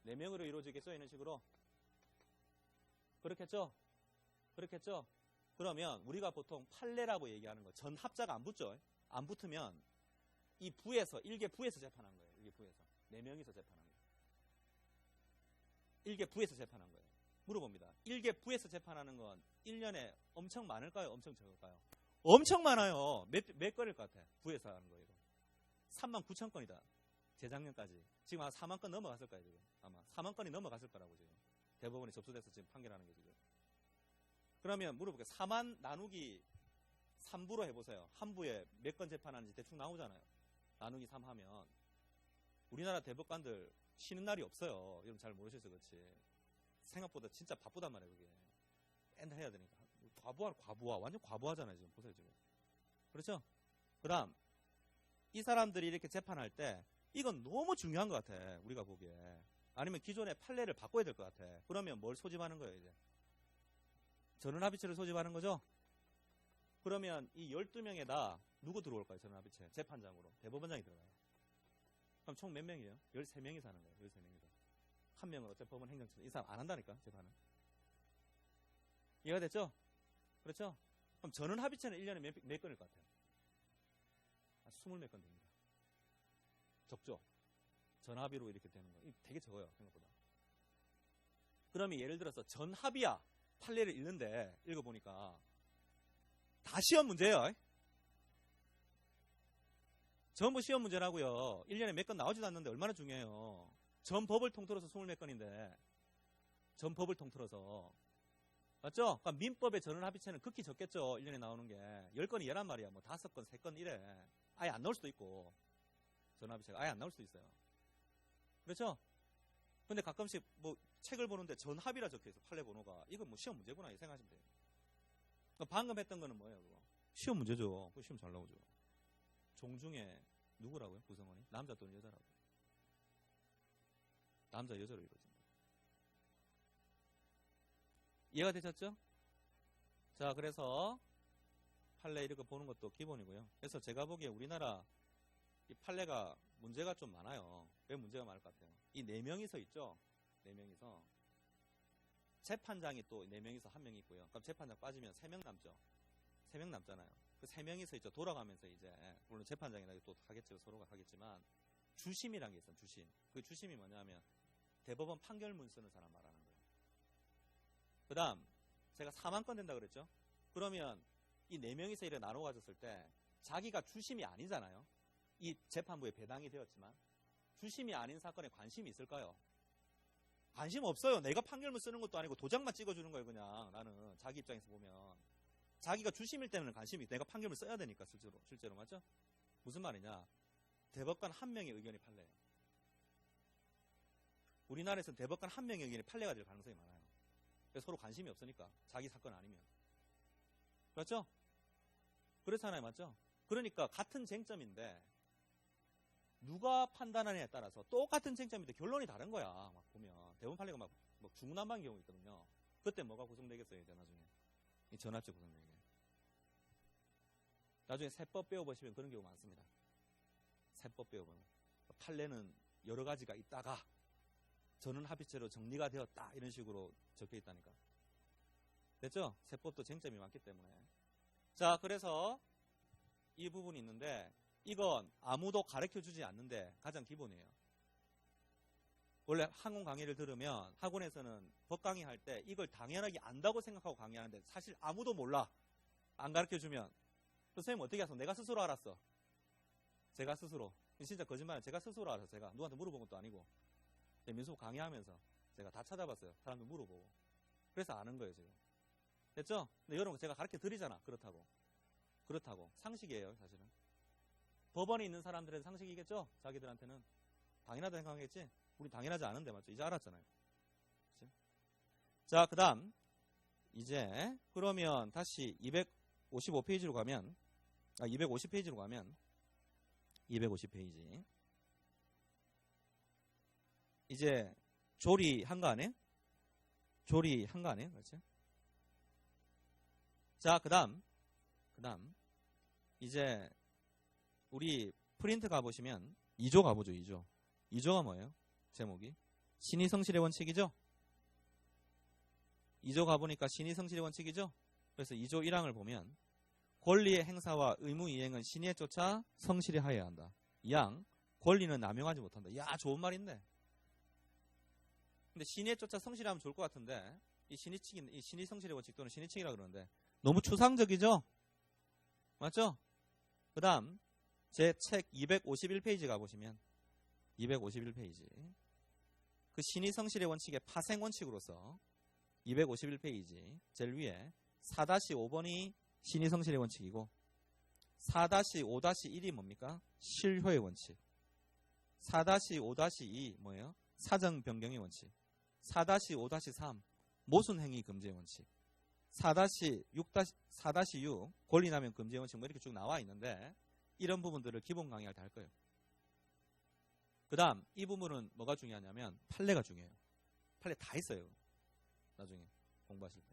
4명으로 이루어지겠죠? 이런 식으로. 그렇겠죠? 그렇겠죠? 그러면 우리가 보통 판례라고 얘기하는 거 전합자가 안 붙죠? 안 붙으면 이 부에서 1개 부에서 재판한 거예요. 1개 부에서. 4명이서 재판한 거예요. 1개 부에서 재판한 거예요. 물어봅니다. 1개 부에서 재판하는 건 1년에 엄청 많을까요? 엄청 적을까요? 엄청 많아요. 몇 건일 것 같아? 부에서 하는 거예요. 39,000건이다. 재작년까지. 지금 한 4만 건 넘어갔을 거예요. 지금. 아마 4만 건이 넘어갔을 거라고 지금. 대법원이 접수돼서 지금 판결하는 게 지금. 그러면 물어볼게요. 4만 나누기 3부로 해보세요. 한 부에 몇 건 재판하는지 대충 나오잖아요. 나누기 3 하면. 우리나라 대법관들 쉬는 날이 없어요. 여러분 잘 모르셔서 그렇지. 생각보다 진짜 바쁘단 말이에요. 그게. 맨날 해야 되니까. 과부하. 완전 과부하잖아요. 지금 보세요. 지금. 그렇죠? 그 다음 이 사람들이 이렇게 재판할 때 이건 너무 중요한 것 같아. 우리가 보기에. 아니면 기존의 판례를 바꿔야 될 것 같아. 그러면 뭘 소집하는 거예요? 이제 전원합의체를 소집하는 거죠? 그러면 이 12명에다 누구 들어올까요? 전원합의체. 재판장으로. 대법원장이 들어가요. 그럼 총 몇 명이에요? 13명이 사는 거예요. 13명이서. 한 명은 어째 법원 행정처장. 이 사람 안 한다니까, 재판은. 이해가 됐죠? 그렇죠? 그럼 전원합의체는 1년에 몇 건일 것 같아요? 20몇 건 됩니다. 적죠? 전합의로 이렇게 되는 거. 되게 적어요, 생각보다. 그러면 예를 들어서 전합의야 판례를 읽는데 읽어보니까 다 시험 문제예요. 전부 시험 문제라고요. 1년에 몇 건 나오지도 않는데 얼마나 중요해요. 전 법을 통틀어서 20몇 건인데 전 법을 통틀어서 맞죠? 그러니까 민법의 전원합의체는 극히 적겠죠. 1년에 나오는 게 10건이 얘란 말이야. 뭐 5건, 3건 이래. 아예 안 나올 수도 있고 전원합의체가 아예 안 나올 수도 있어요. 그렇죠? 근데 가끔씩 뭐 책을 보는데 전합이라 적혀있어. 판례 번호가. 이건 뭐 시험 문제구나 이 생각하시면 돼요. 방금 했던 거는 뭐예요? 그거? 시험 문제죠. 그 시험 잘 나오죠. 종 중에 누구라고요? 구성원이? 남자 또는 여자라고? 남자 여자로 이루어진다. 이해가 되셨죠? 자, 그래서 판례 이렇게 보는 것도 기본이고요. 그래서 제가 보기에 우리나라 이 판례가 문제가 좀 많아요. 왜 문제가 많을 것 같아요? 이 4명이서 있죠? 4명이서. 재판장이 또 4명이서 1명이 있고요. 그럼 재판장 빠지면 3명 남죠? 3명 남잖아요. 그 3명이서 있죠. 돌아가면서 이제, 물론 재판장이나 또 하겠죠. 서로가 하겠지만, 주심이라는 게 있어요. 주심. 그 주심이 뭐냐면, 대법원 판결문 쓰는 사람 말하는 거예요. 그 다음, 제가 4만 건 된다 그랬죠? 그러면 이 4명이서 이렇게 나눠 가졌을 때, 자기가 주심이 아니잖아요. 이 재판부에 배당이 되었지만, 주심이 아닌 사건에 관심이 있을까요? 관심 없어요. 내가 판결문 쓰는 것도 아니고 도장만 찍어주는 거예요. 그냥 나는 자기 입장에서 보면 자기가 주심일 때는 관심이 내가 판결문 써야 되니까 실제로 맞죠? 무슨 말이냐? 대법관 1명의 의견이 판례예요. 우리나라에서는 대법관 1명의 의견이 판례가 될 가능성이 많아요. 그래서 서로 관심이 없으니까 자기 사건 아니면 그렇죠? 그렇잖아요. 맞죠? 그러니까 같은 쟁점인데 누가 판단하느냐에 따라서 똑같은 쟁점인데 결론이 다른 거야. 막 보면 대법원 판례가 막 중구난방인 경우 있거든요. 그때 뭐가 구성되겠어요? 이제 나중에 이 전합제 구성되게. 나중에 세법 배워보시면 그런 경우 많습니다. 세법 배워보면 판례는 여러 가지가 있다가 전원 합의체로 정리가 되었다 이런 식으로 적혀 있다니까. 됐죠? 세법도 쟁점이 많기 때문에. 자, 그래서 이 부분이 있는데 이건 아무도 가르쳐주지 않는데 가장 기본이에요. 원래 학원 강의를 들으면 학원에서는 법 강의할 때 이걸 당연하게 안다고 생각하고 강의하는데 사실 아무도 몰라. 안 가르쳐주면. 선생님 어떻게 하세요? 내가 스스로 알았어. 제가 스스로. 진짜 거짓말이에요. 제가 스스로 알아서 제가 누구한테 물어본 것도 아니고 민수 강의하면서 제가 다 찾아봤어요. 사람들 물어보고. 그래서 아는 거예요 지금. 됐죠? 근데 여러분 제가 가르쳐 드리잖아. 그렇다고. 상식이에요 사실은. 법원에 있는 사람들은 상식이겠죠? 자기들한테는. 당연하다 생각하겠지? 우리 당연하지 않은데 맞죠? 이제 알았잖아요. 그치? 자, 그 다음 이제 그러면 다시 255페이지로 가면 250페이지로 가면 250페이지 이제 조리한 거 아니에요? 조리한 거 아니에요? 그렇지? 자, 그 다음 이제 우리 프린트 가보시면 2조 가보죠. 2조가 뭐예요? 제목이 신의성실의 원칙이죠? 2조 가보니까 신의성실의 원칙이죠? 그래서 2조 1항을 보면 권리의 행사와 의무 이행은 신의에 쫓아 성실히 하여야 한다. 2항 권리는 남용하지 못한다. 야, 좋은 말인데. 근데 신의에 쫓아 성실하면 좋을 것 같은데 이 신의성실의 원칙 또는 신의칙이라 그러는데 너무 추상적이죠? 맞죠? 그 다음 제 책 251페이지 가보시면 251페이지 그 신의성실의 원칙의 파생원칙으로서 251페이지 제일 위에 4-5번이 신의성실의 원칙이고 4-5-1이 뭡니까? 실효의 원칙. 4-5-2 뭐예요? 사정변경의 원칙. 4-5-3 모순행위 금지의 원칙. 4-6 권리남용 금지의 원칙 뭐 이렇게 쭉 나와 있는데 이런 부분들을 기본 강의할 때 할 거예요. 그 다음 이 부분은 뭐가 중요하냐면 판례가 중요해요. 판례 다 있어요. 나중에 공부하실 때.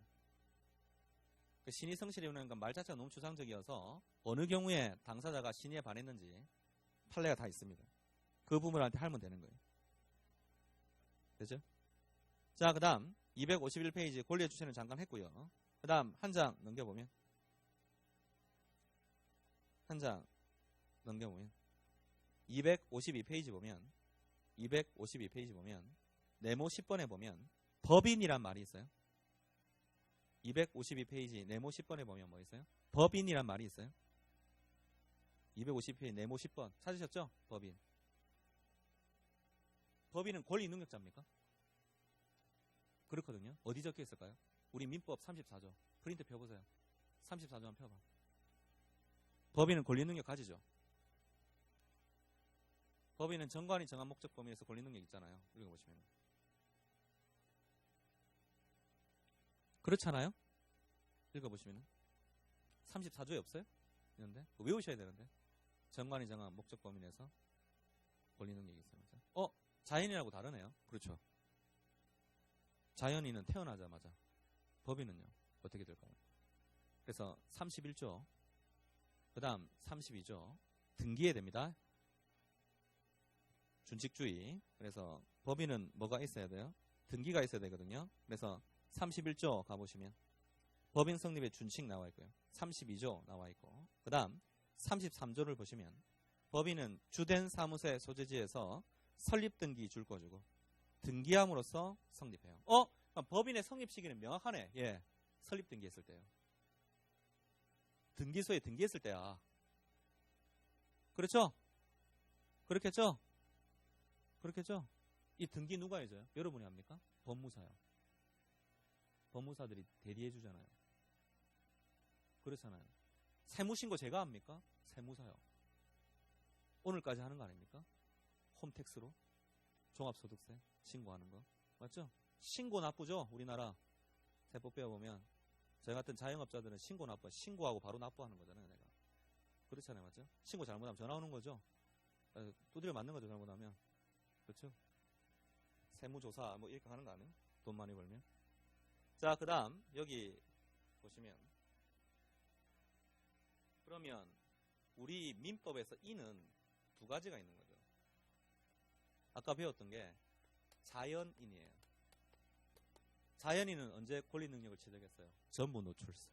신의성실이라는 건 말 자체가 너무 추상적이어서 어느 경우에 당사자가 신의에 반했는지 판례가 다 있습니다. 그 부분한테 하면 되는 거예요. 되죠? 자, 그 다음 251페이지 권리의 주체는 잠깐 했고요. 그 다음 한 장 넘겨보면 252페이지 보면 네모 10번에 보면 법인이란 말이 있어요. 252페이지 네모 10번에 보면 뭐 있어요? 법인이란 말이 있어요. 252페이지 네모 10번 찾으셨죠? 법인은 권리 능력자입니까? 그렇거든요. 어디 적혀 있을까요? 우리 민법 34조 프린트 펴보세요. 34조 한번 펴봐. 법인은 권리 능력 가지죠. 법인은 정관이 정한 목적 범위에서 권리 능력 있잖아요. 읽어보시면. 그렇잖아요? 읽어보시면. 34조에 없어요? 있는데? 외우셔야 되는데. 정관이 정한 목적 범위 내에서 권리 능력이 있어요. 자연이라고 다르네요. 그렇죠. 자연인은 태어나자마자. 법인은요? 어떻게 될까요? 그래서 31조, 그 다음 32조, 등기해야 됩니다. 준칙주의. 그래서 법인은 뭐가 있어야 돼요? 등기가 있어야 되거든요. 그래서 31조 가보시면 법인 성립의 준칙 나와 있고요. 32조 나와 있고, 그 다음 33조를 보시면 법인은 주된 사무소의 소재지에서 설립등기 줄 거 주고 등기함으로써 성립해요. 법인의 성립 시기는 명확하네. 예, 설립등기 했을 때요. 등기소에 등기했을 때야. 그렇죠? 그렇겠죠? 그렇겠죠? 이 등기 누가 해줘요? 여러분이 합니까? 법무사요. 법무사들이 대리해 주잖아요. 그렇잖아요. 세무신고 제가 합니까? 세무사요. 오늘까지 하는 거 아닙니까? 홈택스로 종합소득세 신고하는 거 맞죠? 신고 나쁘죠? 우리나라 세법 배워보면 저희 같은 자영업자들은 신고 나빠. 신고하고 바로 납부하는 거잖아요. 내가 그렇잖아요. 맞죠? 신고 잘못하면 전화 오는 거죠. 두드려 맞는 거죠. 잘못하면. 그렇죠? 세무조사 뭐 이렇게 하는 거 아니에요? 돈 많이 벌면. 자, 그 다음 여기 보시면 그러면 우리 민법에서 이는 두 가지가 있는 거죠. 아까 배웠던 게 자연인이에요. 자연인은 언제 권리 능력을 취득했어요? 전부 노출세.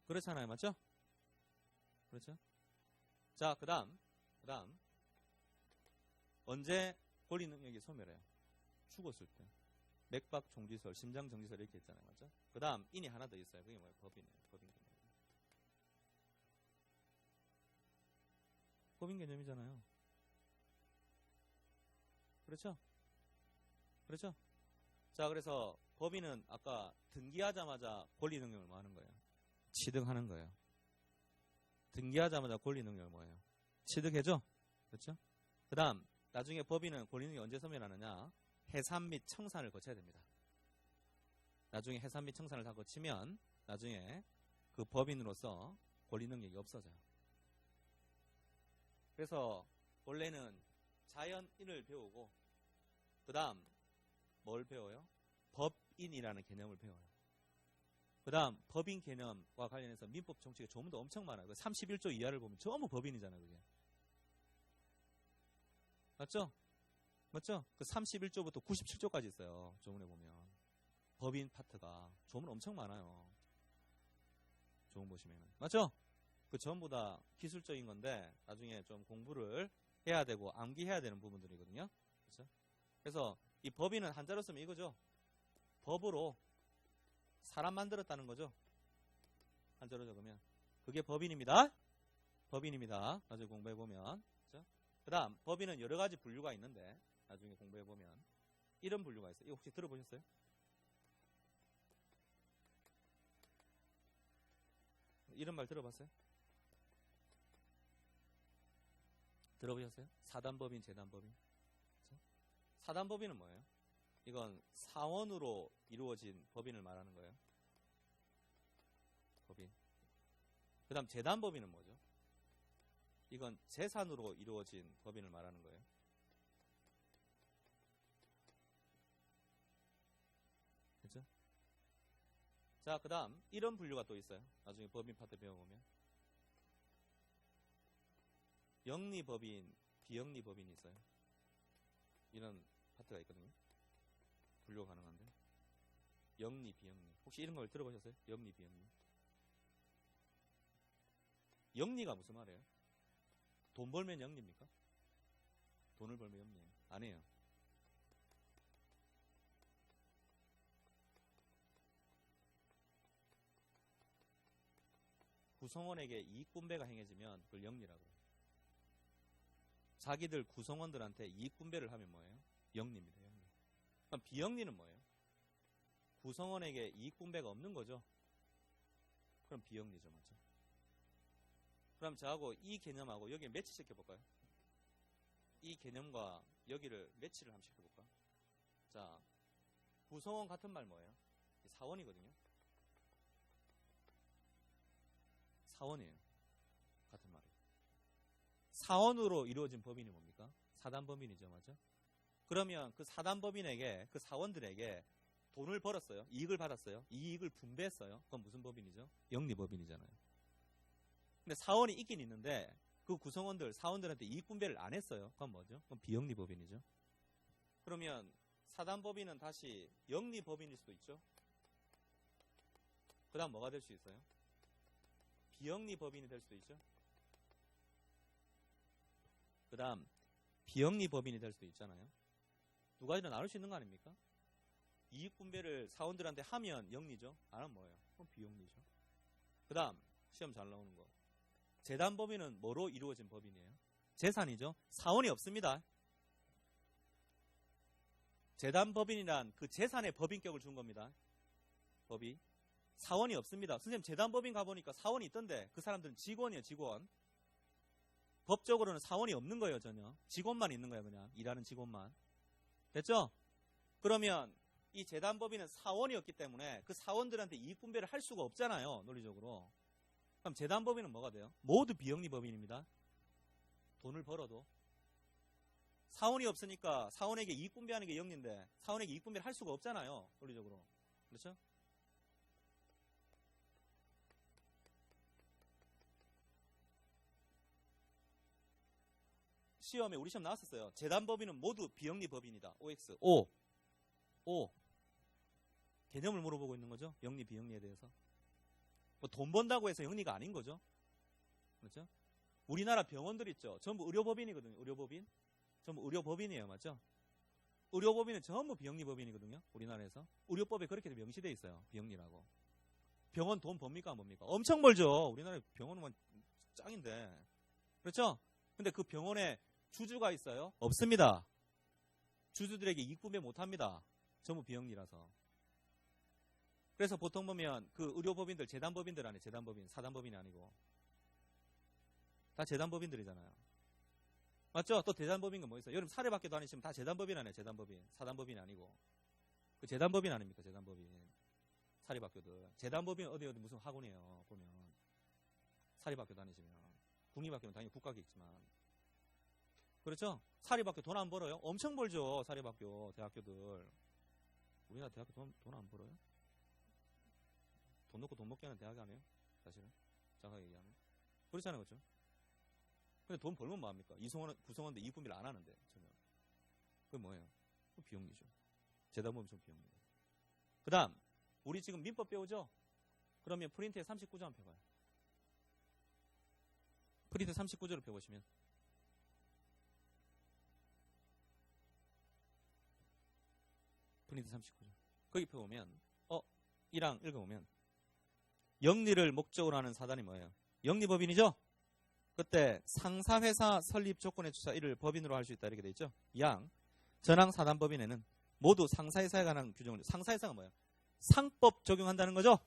그렇잖아요. 맞죠? 그렇죠? 자, 그 다음 언제 권리 능력이 소멸해요? 죽었을 때. 맥박 종지설, 심장 정지설 이렇게 있잖아요. 맞죠? 그 다음 인이 하나 더 있어요. 그게 뭐예요? 법인이에요. 법인 개념. 법인 개념이잖아요. 그렇죠? 그렇죠? 자, 그래서 법인은 아까 등기하자마자 권리 능력을 뭐 하는 거예요? 취득하는 거예요. 등기하자마자 권리 능력을 뭐예요? 취득해줘. 그렇죠? 그 다음 나중에 법인은 권리 능력이 언제 소멸하느냐? 해산 및 청산을 거쳐야 됩니다. 나중에 해산 및 청산을 다 거치면 나중에 그 법인으로서 권리 능력이 없어져요. 그래서 원래는 자연인을 배우고 그 다음 뭘 배워요? 법인이라는 개념을 배워요. 그 다음 법인 개념과 관련해서 민법 정칙의 조문도 엄청 많아요. 31조 이하를 보면 전부 법인이잖아요. 그게. 맞죠? 맞죠? 그 31조부터 97조까지 있어요. 조문에 보면. 법인 파트가. 조문 엄청 많아요. 조문 보시면. 맞죠? 그 전부 다 기술적인 건데 나중에 좀 공부를 해야 되고 암기해야 되는 부분들이거든요. 그렇죠? 그래서 이 법인은 한자로 쓰면 이거죠. 법으로 사람 만들었다는 거죠. 한자로 적으면. 그게 법인입니다. 법인입니다. 나중에 공부해보면. 그렇죠? 그 다음 법인은 여러 가지 분류가 있는데 나중에 공부해보면 이런 분류가 있어요. 이거 혹시 들어보셨어요? 이런 말 들어봤어요? 들어보셨어요? 사단법인, 재단법인. 그렇죠? 사단법인은 뭐예요? 이건 사원으로 이루어진 법인을 말하는 거예요. 법인. 그 다음 재단법인은 뭐죠? 이건 재산으로 이루어진 법인을 말하는 거예요. 그렇죠? 자, 그 다음 이런 분류가 또 있어요. 나중에 법인 파트 배워보면 영리법인, 비영리법인이 있어요. 이런 파트가 있거든요. 분류가 가능한데 영리, 비영리. 혹시 이런 걸 들어보셨어요? 영리, 비영리. 영리가 무슨 말이에요? 돈 벌면 영리입니까? 돈을 벌면 영리예요? 아니에요. 구성원에게 이익분배가 행해지면 그걸 영리라고 해요. 자기들 구성원들한테 이익분배를 하면 뭐예요? 영리입니다. 영리. 그럼 비영리는 뭐예요? 구성원에게 이익분배가 없는 거죠. 그럼 비영리죠. 맞죠? 그럼 저하고 이 개념하고 여기를 매치 시켜볼까요? 이 개념과 여기를 매치를 한번 시켜볼까? 자, 구성원 같은 말 뭐예요? 사원이거든요. 사원이에요. 같은 말이에요. 사원으로 이루어진 법인이 뭡니까? 사단법인이죠. 맞죠? 그러면 그 사단법인에게, 그 사원들에게 돈을 벌었어요. 이익을 받았어요. 이익을 분배했어요. 그건 무슨 법인이죠? 영리법인이잖아요. 근데 사원이 있긴 있는데 그 구성원들, 사원들한테 이익 분배를 안 했어요. 그건 뭐죠? 그건 비영리법인이죠. 그러면 사단법인은 다시 영리법인일 수도 있죠. 그 다음 뭐가 될 수 있어요? 비영리법인이 될 수도 있죠. 그 다음 비영리법인이 될 수도 있잖아요. 두 가지를 나눌 수 있는 거 아닙니까? 이익 분배를 사원들한테 하면 영리죠. 안 하면 뭐예요? 그럼 비영리죠. 그 다음 시험 잘 나오는 거. 재단법인은 뭐로 이루어진 법인이에요? 재산이죠. 사원이 없습니다. 재단법인이란 그 재산의 법인격을 준 겁니다. 법이. 사원이 없습니다. 선생님 재단법인 가보니까 사원이 있던데 그 사람들은 직원이에요. 직원. 법적으로는 사원이 없는 거예요. 전혀. 직원만 있는 거예요. 그냥 일하는 직원만. 됐죠? 그러면 이 재단법인은 사원이었기 때문에 그 사원들한테 이익 분배를 할 수가 없잖아요. 논리적으로. 그럼 재단법인은 뭐가 돼요? 모두 비영리법인입니다. 돈을 벌어도. 사원이 없으니까 사원에게 이익 분배하는 게 영리인데 사원에게 이익 분배를 할 수가 없잖아요. 논리적으로. 그렇죠? 시험에 우리 시험 나왔었어요. 재단법인은 모두 비영리법인이다. OX. O. 개념을 물어보고 있는 거죠. 영리, 비영리에 대해서. 뭐 돈 번다고 해서 영리가 아닌 거죠. 그렇죠? 우리나라 병원들 있죠. 전부 의료법인이거든요. 의료법인. 전부 의료법인이에요. 맞죠? 의료법인은 전부 비영리법인이거든요. 우리나라에서. 의료법에 그렇게 명시되어 있어요. 비영리라고. 병원 돈 법니까? 안 법니까? 엄청 벌죠. 우리나라 병원은 짱인데. 그렇죠? 근데 그 병원에 주주가 있어요? 없습니다. 주주들에게 이익 분배 못 합니다. 전부 비영리라서. 그래서 보통 보면 그 의료법인들, 재단법인들 아니에요. 재단법인, 사단법인이 아니고. 다 재단법인들이잖아요. 맞죠? 또 재단법인은 뭐 있어요? 여러분 사립학교 다니시면 다 재단법인 아니에요. 재단법인. 사단법인이 아니고. 그 재단법인 아닙니까? 재단법인. 사립학교들. 재단법인 어디 무슨 학원이에요. 보면. 사립학교 다니시면. 국립학교는 당연히 국가기 있지만. 그렇죠? 사립학교 돈 안 벌어요? 엄청 벌죠. 사립학교, 대학교들. 우리나라 대학교 돈 안 벌어요? 돈 넣고 돈 먹게 하는 대학이 아니에요? 사실은. 정확하게 얘기하면. 그렇잖아요. 그렇죠? 근데 돈 벌면 뭐합니까? 구성원인데 이익 분배를 안 하는데. 전혀. 그게 뭐예요? 그 비영리죠. 재단법인 좀 비영리죠. 그 다음, 우리 지금 민법 배우죠? 그러면 프린트에 39조 한번 펴봐요. 프린트 39조를 펴보시면. 프린트 39조. 거기 펴보면, 1항 읽어보면, 영리를 목적으로 하는 사단이 뭐예요? 영리법인이죠? 그때 상사회사 설립 조건에 주사 이를 법인으로 할 수 있다 이렇게 돼 있죠? 2항 전항 사단법인에는 모두 상사회사에 관한 규정을 상사회사가 뭐예요? 상법 적용한다는 거죠?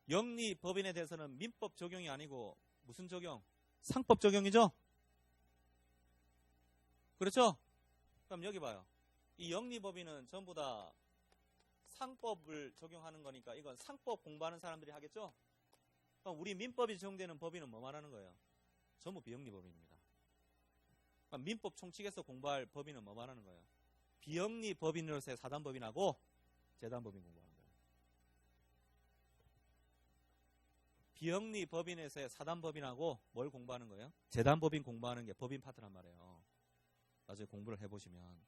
영리법인에 대해서는 민법 적용이 아니고 무슨 적용? 상법 적용이죠? 그렇죠? 그럼 여기 봐요. 이 영리법인은 전부 다 상법을 적용하는 거니까 이건 상법 공부하는 사람들이 하겠죠? 그럼 우리 민법이 적용되는 법인은 뭐 말하는 거예요? 전부 비영리법인입니다. 그럼 민법 총칙에서 공부할 법인은 뭐 말하는 거예요? 비영리법인으로서의 사단법인하고 재단법인 공부하는 거예요. 비영리법인에서의 사단법인하고 뭘 공부하는 거예요? 재단법인 공부하는 게 법인 파트란 말이에요. 나중에 공부를 해보시면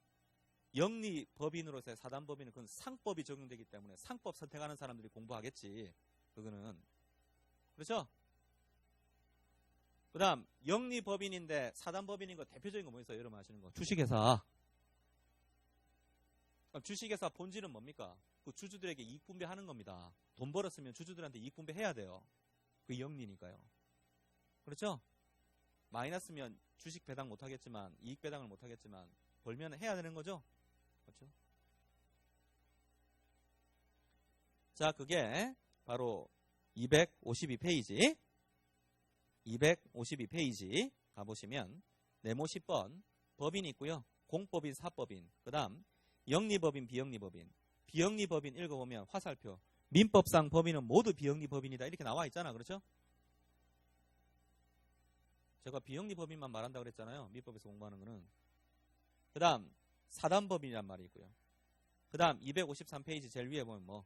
영리법인으로서의 사단법인은 그건 상법이 적용되기 때문에 상법 선택하는 사람들이 공부하겠지. 그거는. 그렇죠? 그 다음 영리법인인데 사단법인인 거 대표적인 거 뭐 있어요? 여러분 아시는 거. 주식회사. 그럼 주식회사 본질은 뭡니까? 그 주주들에게 이익 분배하는 겁니다. 돈 벌었으면 주주들한테 이익 분배해야 돼요. 그게 영리니까요. 그렇죠? 마이너스면 주식 배당 못하겠지만 이익 배당을 못하겠지만 벌면 해야 되는 거죠? 그렇죠? 자, 그게 바로 252페이지. 252페이지 가보시면 네모 10번 법인이 있고요. 공법인, 사법인, 그 다음 영리법인, 비영리법인. 비영리법인 읽어보면 화살표. 민법상 법인은 모두 비영리법인이다 이렇게 나와 있잖아. 그렇죠? 제가 비영리법인만 말한다 그랬잖아요. 민법에서 공부하는 거는. 그 다음 사단법인이란 말이 있고요. 그 다음 253페이지 제일 위에 보면 뭐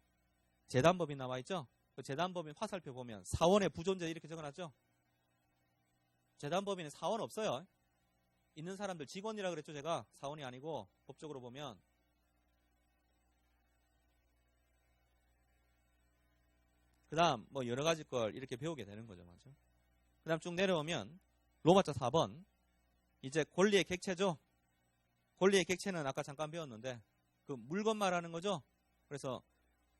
재단법인 나와 있죠? 그 재단법인 화살표 보면 사원의 부존재 이렇게 적어놨죠? 재단법인은 사원 없어요. 있는 사람들 직원이라 그랬죠 제가. 사원이 아니고 법적으로 보면 그 다음 뭐 여러 가지 걸 이렇게 배우게 되는 거죠. 맞죠? 그 다음 쭉 내려오면 로마자 4번 이제 권리의 객체죠. 권리의 객체는 아까 잠깐 배웠는데 그 물건 말하는 거죠. 그래서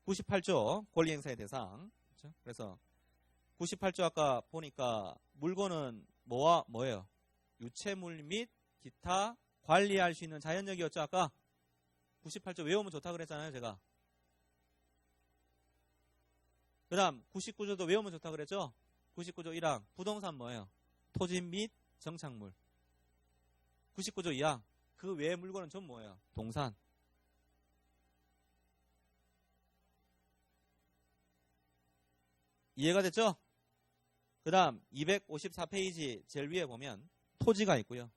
98조 권리행사의 대상. 그렇죠? 그래서 98조 아까 보니까 물건은 뭐와 뭐예요? 유체물 및 기타 관리할 수 있는 자연력이었죠. 아까 98조 외우면 좋다 그랬잖아요. 제가. 그 다음 99조도 외우면 좋다 그랬죠. 99조 1항 부동산 뭐예요? 토지 및 정착물. 99조 2항 그 외의 물건은 전 뭐예요? 동산. 이해가 됐죠? 그 다음 254페이지 제일 위에 보면 토지가 있고요.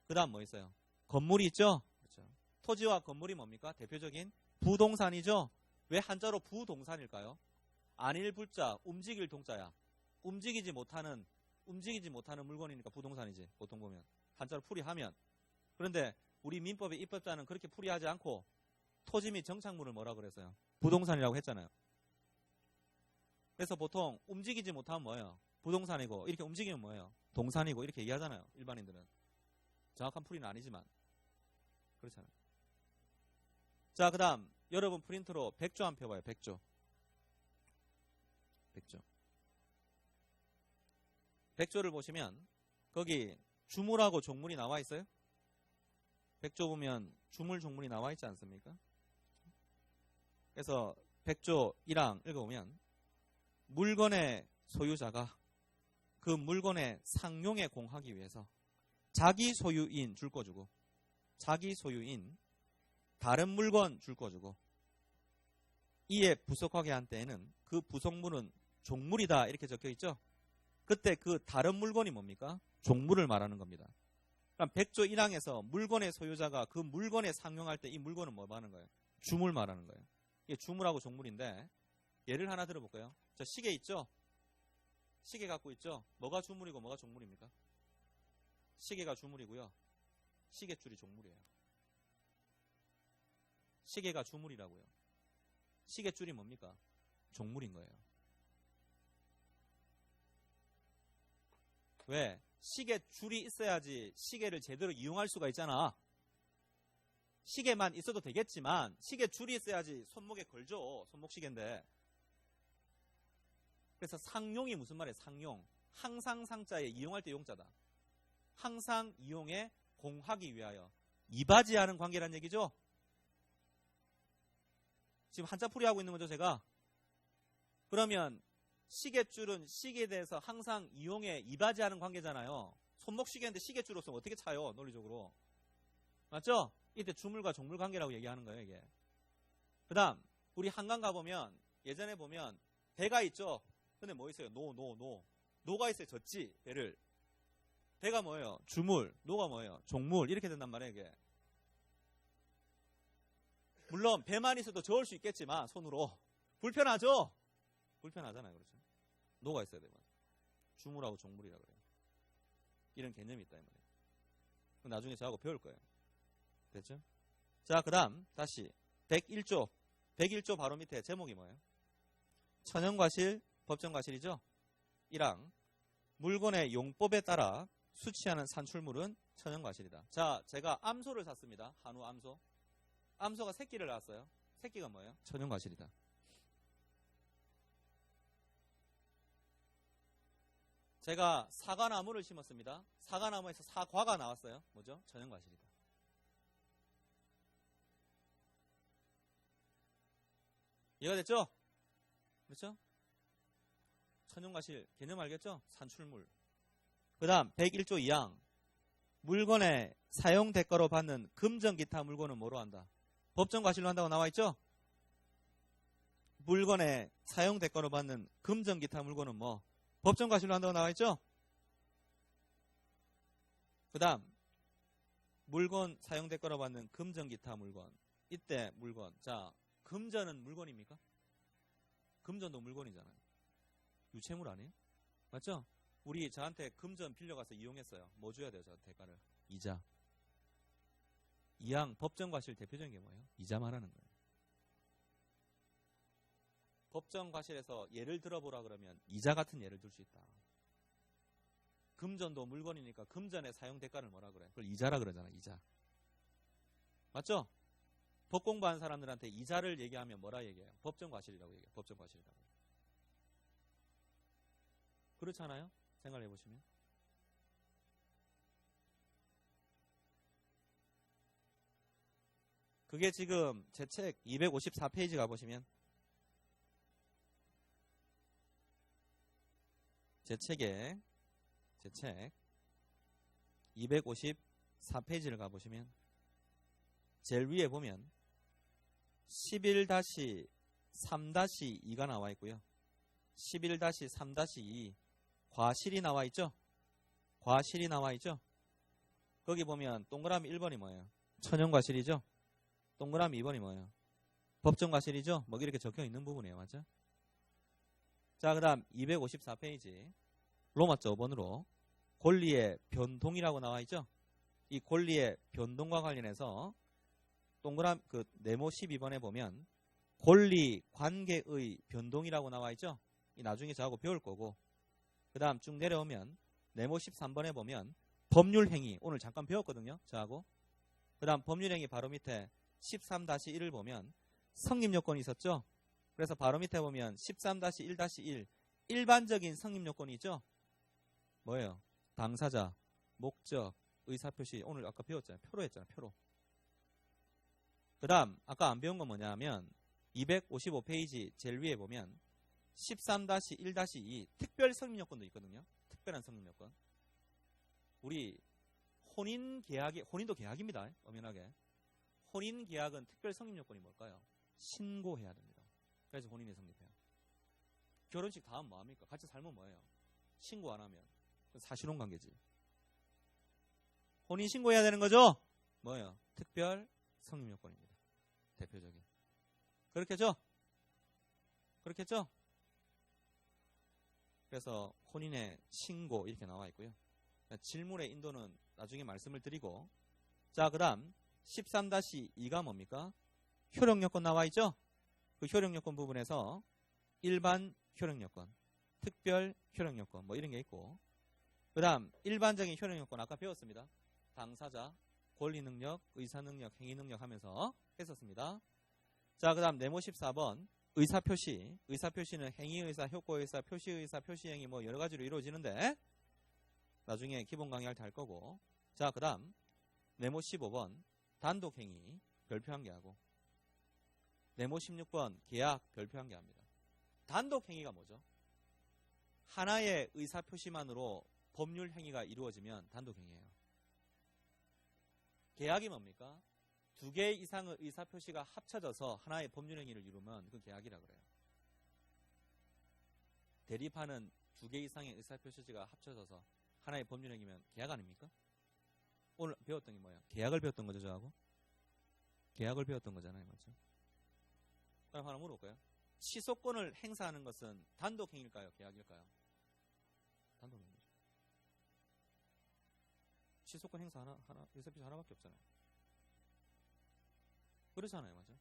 그 다음 뭐 있어요? 건물이 있죠? 그렇죠. 토지와 건물이 뭡니까? 대표적인 부동산이죠? 왜 한자로 부동산일까요? 안일 부자, 움직일 동자야. 움직이지 못하는 물건이니까 부동산이지. 보통 보면. 한자로 풀이하면. 그런데 우리 민법의 입법자는 그렇게 풀이하지 않고 토지 및 정착물을 뭐라 그랬어요? 부동산이라고 했잖아요. 그래서 보통 움직이지 못하면 뭐예요? 부동산이고 이렇게 움직이면 뭐예요? 동산이고 이렇게 얘기하잖아요. 일반인들은. 정확한 풀이는 아니지만. 그렇잖아요. 자, 그 다음 여러분 프린트로 백조 한 표 봐요. 백조. 백조를 보시면 거기 주물하고 종물이 나와 있어요. 백조 보면 주물, 종물이 나와 있지 않습니까? 그래서 백조 1항 읽어보면 물건의 소유자가 그 물건의 상용에 공하기 위해서 자기 소유인 줄 거 주고 자기 소유인 다른 물건 줄 거 주고 이에 부속하게 한 때에는 그 부속물은 종물이다 이렇게 적혀 있죠. 그때 그 다른 물건이 뭡니까? 종물을 말하는 겁니다. 그럼 백조 1항에서 물건의 소유자가 그 물건에 상용할 때 이 물건은 뭐 말하는 거예요? 주물 말하는 거예요. 이게 주물하고 종물인데 예를 하나 들어볼까요? 저 시계 있죠? 시계 갖고 있죠? 뭐가 주물이고 뭐가 종물입니까? 시계가 주물이고요. 시계줄이 종물이에요. 시계가 주물이라고요. 시계줄이 뭡니까? 종물인 거예요. 왜? 시계줄이 있어야지 시계를 제대로 이용할 수가 있잖아. 시계만 있어도 되겠지만 시계줄이 있어야지 손목에 걸죠. 손목시계인데. 그래서 상용이 무슨 말이에요? 상용. 항상 상자에 이용할 때 용자다. 항상 이용해 공하기 위하여 이바지하는 관계란 얘기죠. 지금 한자풀이 하고 있는 거죠, 제가. 그러면 시계줄은 시계에 대해서 항상 이용해 이바지하는 관계잖아요. 손목시계인데 시계줄 없으면 어떻게 차요? 논리적으로. 맞죠? 이때 주물과 종물 관계라고 얘기하는 거예요, 이게. 그 다음 우리 한강 가보면 예전에 보면 배가 있죠. 근데 뭐 있어요? 노가 있어요. 젖지, 배를. 배가 뭐예요? 주물. 노가 뭐예요? 종물. 이렇게 된단 말이에요, 이게. 물론 배만 있어도 저을 수 있겠지만 손으로. 불편하죠? 불편하잖아요. 그렇죠? 노가 있어야 돼요. 주물하고 종물이라 그래요. 이런 개념이 있다 이 말이에요. 나중에 저하고 배울 거예요. 됐죠? 자, 그 다음 다시 101조 101조 바로 밑에 제목이 뭐예요? 천연과실, 법정과실이죠? 1항 물건의 용법에 따라 수취하는 산출물은 천연과실이다. 자, 제가 암소를 샀습니다. 한우 암소. 암소가 새끼를 낳았어요. 새끼가 뭐예요? 천연과실이다. 제가 사과나무를 심었습니다. 사과나무에서 사과가 나왔어요. 뭐죠? 천연과실이다. 이해가 됐죠? 그렇죠? 천연과실 개념 알겠죠? 산출물. 그 다음 101조 2항 물건의 사용 대가로 받는 금전 기타 물건은 뭐로 한다? 법정 과실로 한다고 나와 있죠? 물건의 사용 대가로 받는 금전 기타 물건은 뭐? 법정 과실로 한다고 나와 있죠? 그 다음 물건 사용 대가로 받는 금전 기타 물건. 이때 물건. 자, 금전은 물건입니까? 금전도 물건이잖아요. 유채물 아니에요? 맞죠? 우리 저한테 금전 빌려가서 이용했어요. 뭐 줘야 돼요? 저 대가를? 이자. 이항 법정과실 대표적인 게 뭐예요? 이자 말하는 거예요. 법정과실에서 예를 들어보라 그러면 이자 같은 예를 들 수 있다. 금전도 물건이니까 금전의 사용 대가를 뭐라 그래? 그걸 이자라 그러잖아. 이자. 맞죠? 법 공부한 사람들한테 이자를 얘기하면 뭐라 얘기해요? 법정과실이라고 얘기해요. 법정과실이라고. 그렇잖아요? 생각해 보시면. 그게 지금 제 책 254페이지 가보시면 제 책 254페이지를 가보시면 제일 위에 보면 11-3-2가 나와 있고요. 11-3-2 과실이 나와 있죠? 과실이 나와 있죠? 거기 보면 동그라미 1번이 뭐예요? 천연과실이죠? 동그라미 2번이 뭐예요? 법정과실이죠? 뭐 이렇게 적혀 있는 부분이에요. 맞죠? 자, 그 다음 254페이지 로마자 5번으로 권리의 변동이라고 나와 있죠? 이 권리의 변동과 관련해서 동그라미 네모 12번에 보면 권리 관계의 변동이라고 나와 있죠? 이 나중에 저하고 배울 거고, 그 다음 쭉 내려오면 네모 13번에 보면 법률행위, 오늘 잠깐 배웠거든요. 저하고. 그 다음 법률행위 바로 밑에 13-1을 보면 성립요건이 있었죠? 그래서 바로 밑에 보면 13-1-1 일반적인 성립요건이 있죠? 뭐예요? 당사자, 목적, 의사표시. 오늘 아까 배웠잖아요. 표로 했잖아요. 표로. 그 다음 아까 안 배운 건 뭐냐면 255페이지 제일 위에 보면 13-1-2 특별 성립요건도 있거든요. 특별한 성립요건. 우리 혼인도 계약입니다. 엄연하게. 혼인계약은 특별 성립요건이 뭘까요? 신고해야 됩니다. 그래서 혼인이 성립해요. 결혼식 다음 뭐합니까? 같이 살면 뭐예요? 신고 안 하면 사실혼관계지. 혼인 신고해야 되는 거죠? 뭐예요? 특별 성립요건입니다. 대표적인. 그렇겠죠? 그렇겠죠? 그래서 혼인의 신고 이렇게 나와 있고요. 질문의 인도는 나중에 말씀을 드리고, 자, 그 다음 13-2가 뭡니까? 효력요건 나와 있죠? 그 효력요건 부분에서 일반 효력요건, 특별 효력요건 뭐 이런 게 있고, 그 다음 일반적인 효력요건 아까 배웠습니다. 당사자, 권리능력, 의사능력, 행위능력 하면서 했었습니다. 자, 그 다음 네모 14번 의사표시. 의사표시는 행위의사, 효과의사, 표시의사, 표시행위 뭐 여러 가지로 이루어지는데 나중에 기본 강의할 때 할 거고. 자, 그 다음 네모 15번 단독행위 별표한 개 하고, 네모 16번 계약 별표한 개 합니다. 단독행위가 뭐죠? 하나의 의사표시만으로 법률행위가 이루어지면 단독행위예요. 계약이 뭡니까? 두 개 이상의 의사표시가 합쳐져서 하나의 법률행위를 이루면 그 계약이라 그래요. 대립하는 두 개 이상의 의사표시가 합쳐져서 하나의 법률행위면 계약 아닙니까? 오늘 배웠던 게 뭐예요? 계약을 배웠던 거죠, 저하고? 계약을 배웠던 거잖아요, 맞죠? 그럼 하나 물어볼까요? 취소권을 행사하는 것은 단독행위일까요? 계약일까요? 단독행위죠. 취소권 행사 하나, 의사표시 하나밖에 없잖아요. 그렇잖아요, 맞죠?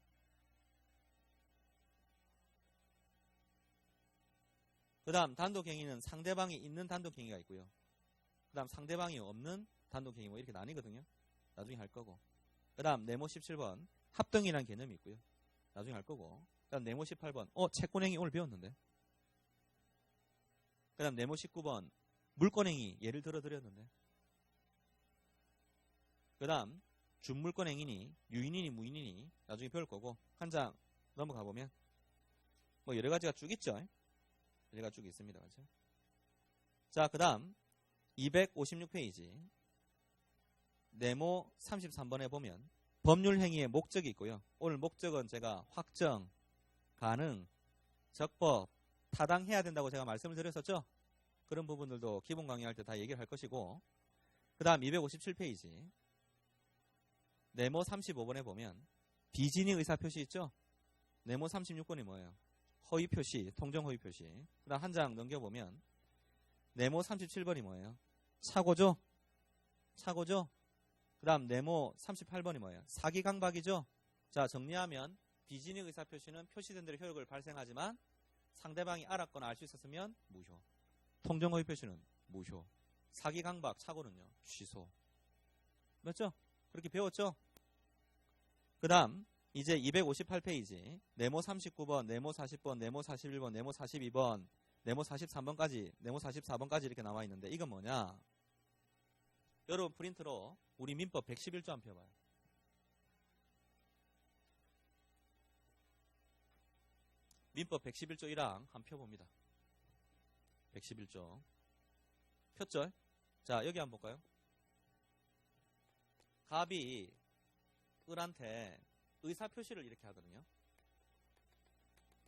그 다음 단독행위는 상대방이 있는 단독행위가 있고요. 그 다음 상대방이 없는 단독행위 뭐 이렇게 나뉘거든요. 나중에 할 거고. 그 다음 네모 17번 합동이라는 개념이 있고요. 나중에 할 거고. 그 다음 네모 18번 채권행위 오늘 배웠는데. 그 다음 네모 19번 물권행위 예를 들어 드렸는데. 그 다음 준물권행위니 유인이니 무인이니 나중에 배울 거고. 한 장 넘어가 보면 뭐 여러 가지가 쭉 있죠. 일리가 쭉 있습니다. 맞죠? 자, 그 다음 256페이지 네모 33번에 보면 법률 행위의 목적이 있고요. 오늘 목적은 제가 확정, 가능, 적법, 타당해야 된다고 제가 말씀을 드렸었죠. 그런 부분들도 기본 강의할 때 다 얘기를 할 것이고, 그 다음 257페이지 네모 35번에 보면 비진위 의사표시 있죠. 네모 36번이 뭐예요? 허위표시, 통정허위표시. 그 다음 한 장 넘겨보면 네모 37번이 뭐예요? 착오죠? 착오죠? 그 다음 네모 38번이 뭐예요? 사기강박이죠? 자, 정리하면 비진위 의사표시는 표시된 대로 효력을 발생하지만 상대방이 알았거나 알 수 있었으면 무효. 통정허위표시는 무효. 사기강박, 착오는요? 취소. 맞죠? 그렇게 배웠죠? 그 다음 이제 258페이지 네모 39번, 네모 40번, 네모 41번, 네모 42번, 네모 43번까지, 네모 44번까지 이렇게 나와 있는데 이건 뭐냐? 여러분 프린트로 우리 민법 111조 한번 펴봐요. 민법 111조 1항 한번 펴봅니다. 111조 폈죠? 자, 여기 한번 볼까요? 갑이 을한테 의사표시를 이렇게 하거든요.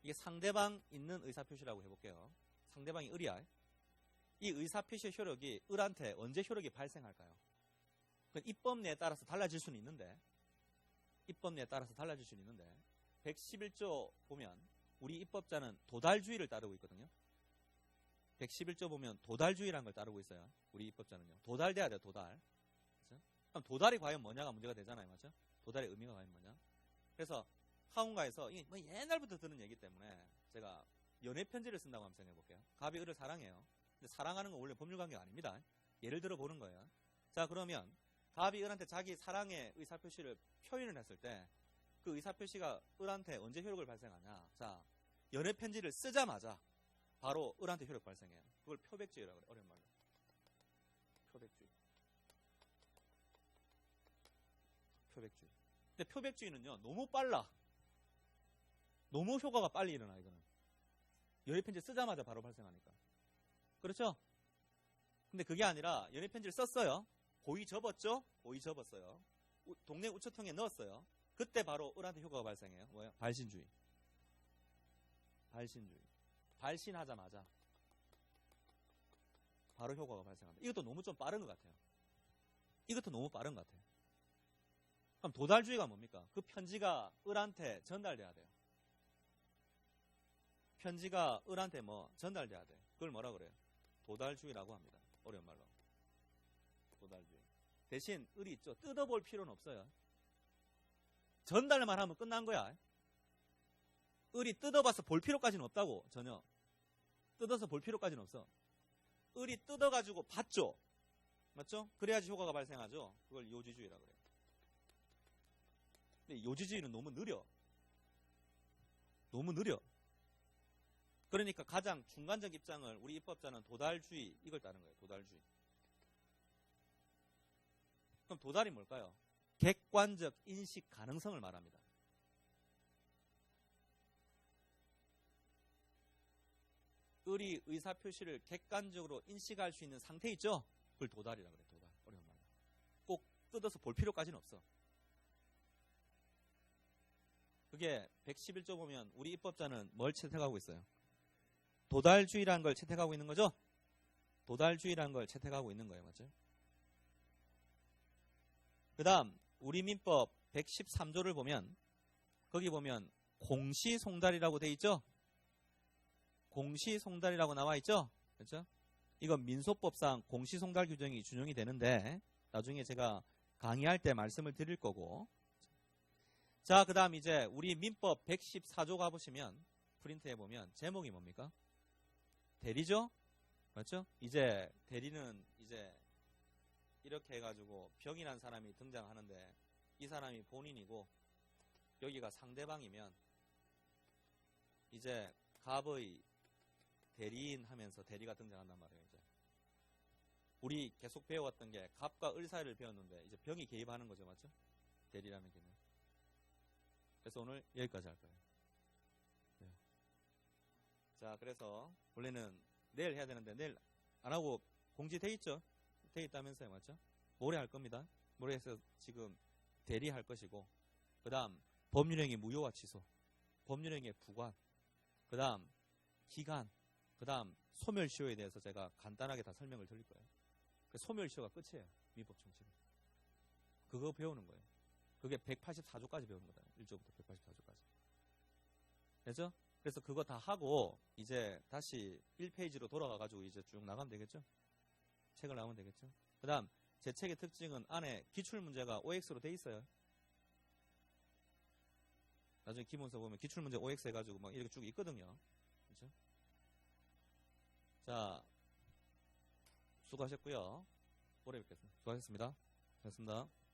이게 상대방 있는 의사표시라고 해볼게요. 상대방이 을이야. 이 의사표시의 효력이 을한테 언제 효력이 발생할까요? 그건 입법례에 따라서 달라질 수는 있는데 111조 보면 우리 입법자는 도달주의를 따르고 있거든요. 111조 보면 도달주의라는 걸 따르고 있어요. 우리 입법자는요. 도달돼야 돼요. 도달. 그렇죠? 그럼 도달이 과연 뭐냐가 문제가 되잖아요. 맞죠? 도달의 의미가 과연 뭐냐? 그래서 학원가에서 이게 뭐 옛날부터 듣는 얘기 때문에 제가 연애 편지를 쓴다고 한번 생각해 볼게요. 갑이 을을 사랑해요. 근데 사랑하는 건 원래 법률 관계가 아닙니다. 예를 들어 보는 거예요. 자, 그러면 갑이 을한테 자기 사랑의 의사표시를 표현을 했을 때 그 의사표시가 을한테 언제 효력을 발생하냐? 자, 연애 편지를 쓰자마자 바로 을한테 효력 발생해요. 그걸 표백주의라고 그래요. 어려운 말로. 표백주의. 표백주의. 근데 표백주의는요, 너무 빨라. 너무 효과가 빨리 일어나, 이거는. 연애편지 쓰자마자 바로 발생하니까. 그렇죠? 근데 그게 아니라 연애편지를 썼어요. 고의 접었죠? 고의 접었어요. 동네 우체통에 넣었어요. 그때 바로 을한테 효과가 발생해요. 뭐예요? 발신주의. 발신주의. 발신하자마자 바로 효과가 발생한다. 이것도 너무 좀 빠른 것 같아요. 이것도 너무 빠른 것 같아요. 그럼 도달주의가 뭡니까? 그 편지가 을한테 전달돼야 돼요. 편지가 을한테 뭐 전달돼야 돼. 그걸 뭐라 그래요? 도달주의라고 합니다. 어려운 말로. 도달주의. 대신 을이 있죠. 뜯어볼 필요는 없어요. 전달만 하면 끝난 거야. 을이 뜯어봐서 볼 필요까지는 없다고. 전혀. 뜯어서 볼 필요까지는 없어. 을이 뜯어가지고 봤죠. 맞죠? 그래야지 효과가 발생하죠. 그걸 요지주의라고 그래요. 근데 요지주의는 너무 느려. 너무 느려. 그러니까 가장 중간적 입장을 우리 입법자는 도달주의, 이걸 따른 거예요. 도달주의. 그럼 도달이 뭘까요? 객관적 인식 가능성을 말합니다. 을이 의사표시를 객관적으로 인식할 수 있는 상태 있죠? 그걸 도달이라고 그래요. 도달. 어려운 말로. 꼭 뜯어서 볼 필요까지는 없어. 그게 111조 보면 우리 입법자는 뭘 채택하고 있어요? 도달주의라는 걸 채택하고 있는 거죠? 도달주의라는 걸 채택하고 있는 거예요. 맞죠? 그 다음 우리 민법 113조를 보면 거기 보면 공시송달이라고 돼 있죠? 공시송달이라고 나와 있죠? 그렇죠? 이건 민소법상 공시송달 규정이 준용이 되는데 나중에 제가 강의할 때 말씀을 드릴 거고. 자, 그 다음 이제 우리 민법 114조 가보시면 프린트해 보면 제목이 뭡니까? 대리죠? 맞죠? 이제 대리는 이제 이렇게 해가지고 병이 난 사람이 등장하는데 이 사람이 본인이고 여기가 상대방이면 이제 갑의 대리인 하면서 대리가 등장한단 말이에요. 이제 우리 계속 배워왔던 게 갑과 을 사이를 배웠는데 이제 병이 개입하는 거죠. 맞죠? 대리라는 개념. 그래서 오늘 여기까지 할 거예요. 네. 자, 그래서 원래는 내일 해야 되는데 내일 안 하고 공지 돼 있죠? 돼 있다면서요, 맞죠? 모레 할 겁니다. 모레에서 지금 대리할 것이고, 그 다음 법률행위 무효화 취소, 법률행위의 부관, 그 다음 기간, 그 다음 소멸시효에 대해서 제가 간단하게 다 설명을 드릴 거예요. 그 소멸시효가 끝이에요. 민법 정치는. 그거 배우는 거예요. 그게 184조까지 배우는 거다. 1조부터 184조까지. 됐죠? 그래서 그거 다 하고 이제 다시 1페이지로 돌아가가지고 이제 쭉 나가면 되겠죠? 책을 나오면 되겠죠? 그 다음 제 책의 특징은 안에 기출문제가 OX로 돼 있어요. 나중에 기본서 보면 기출문제 OX 해가지고 막 이렇게 쭉 있거든요. 그렇죠? 자, 수고하셨고요. 모레 뵙겠습니다. 수고하셨습니다. 고맙습니다.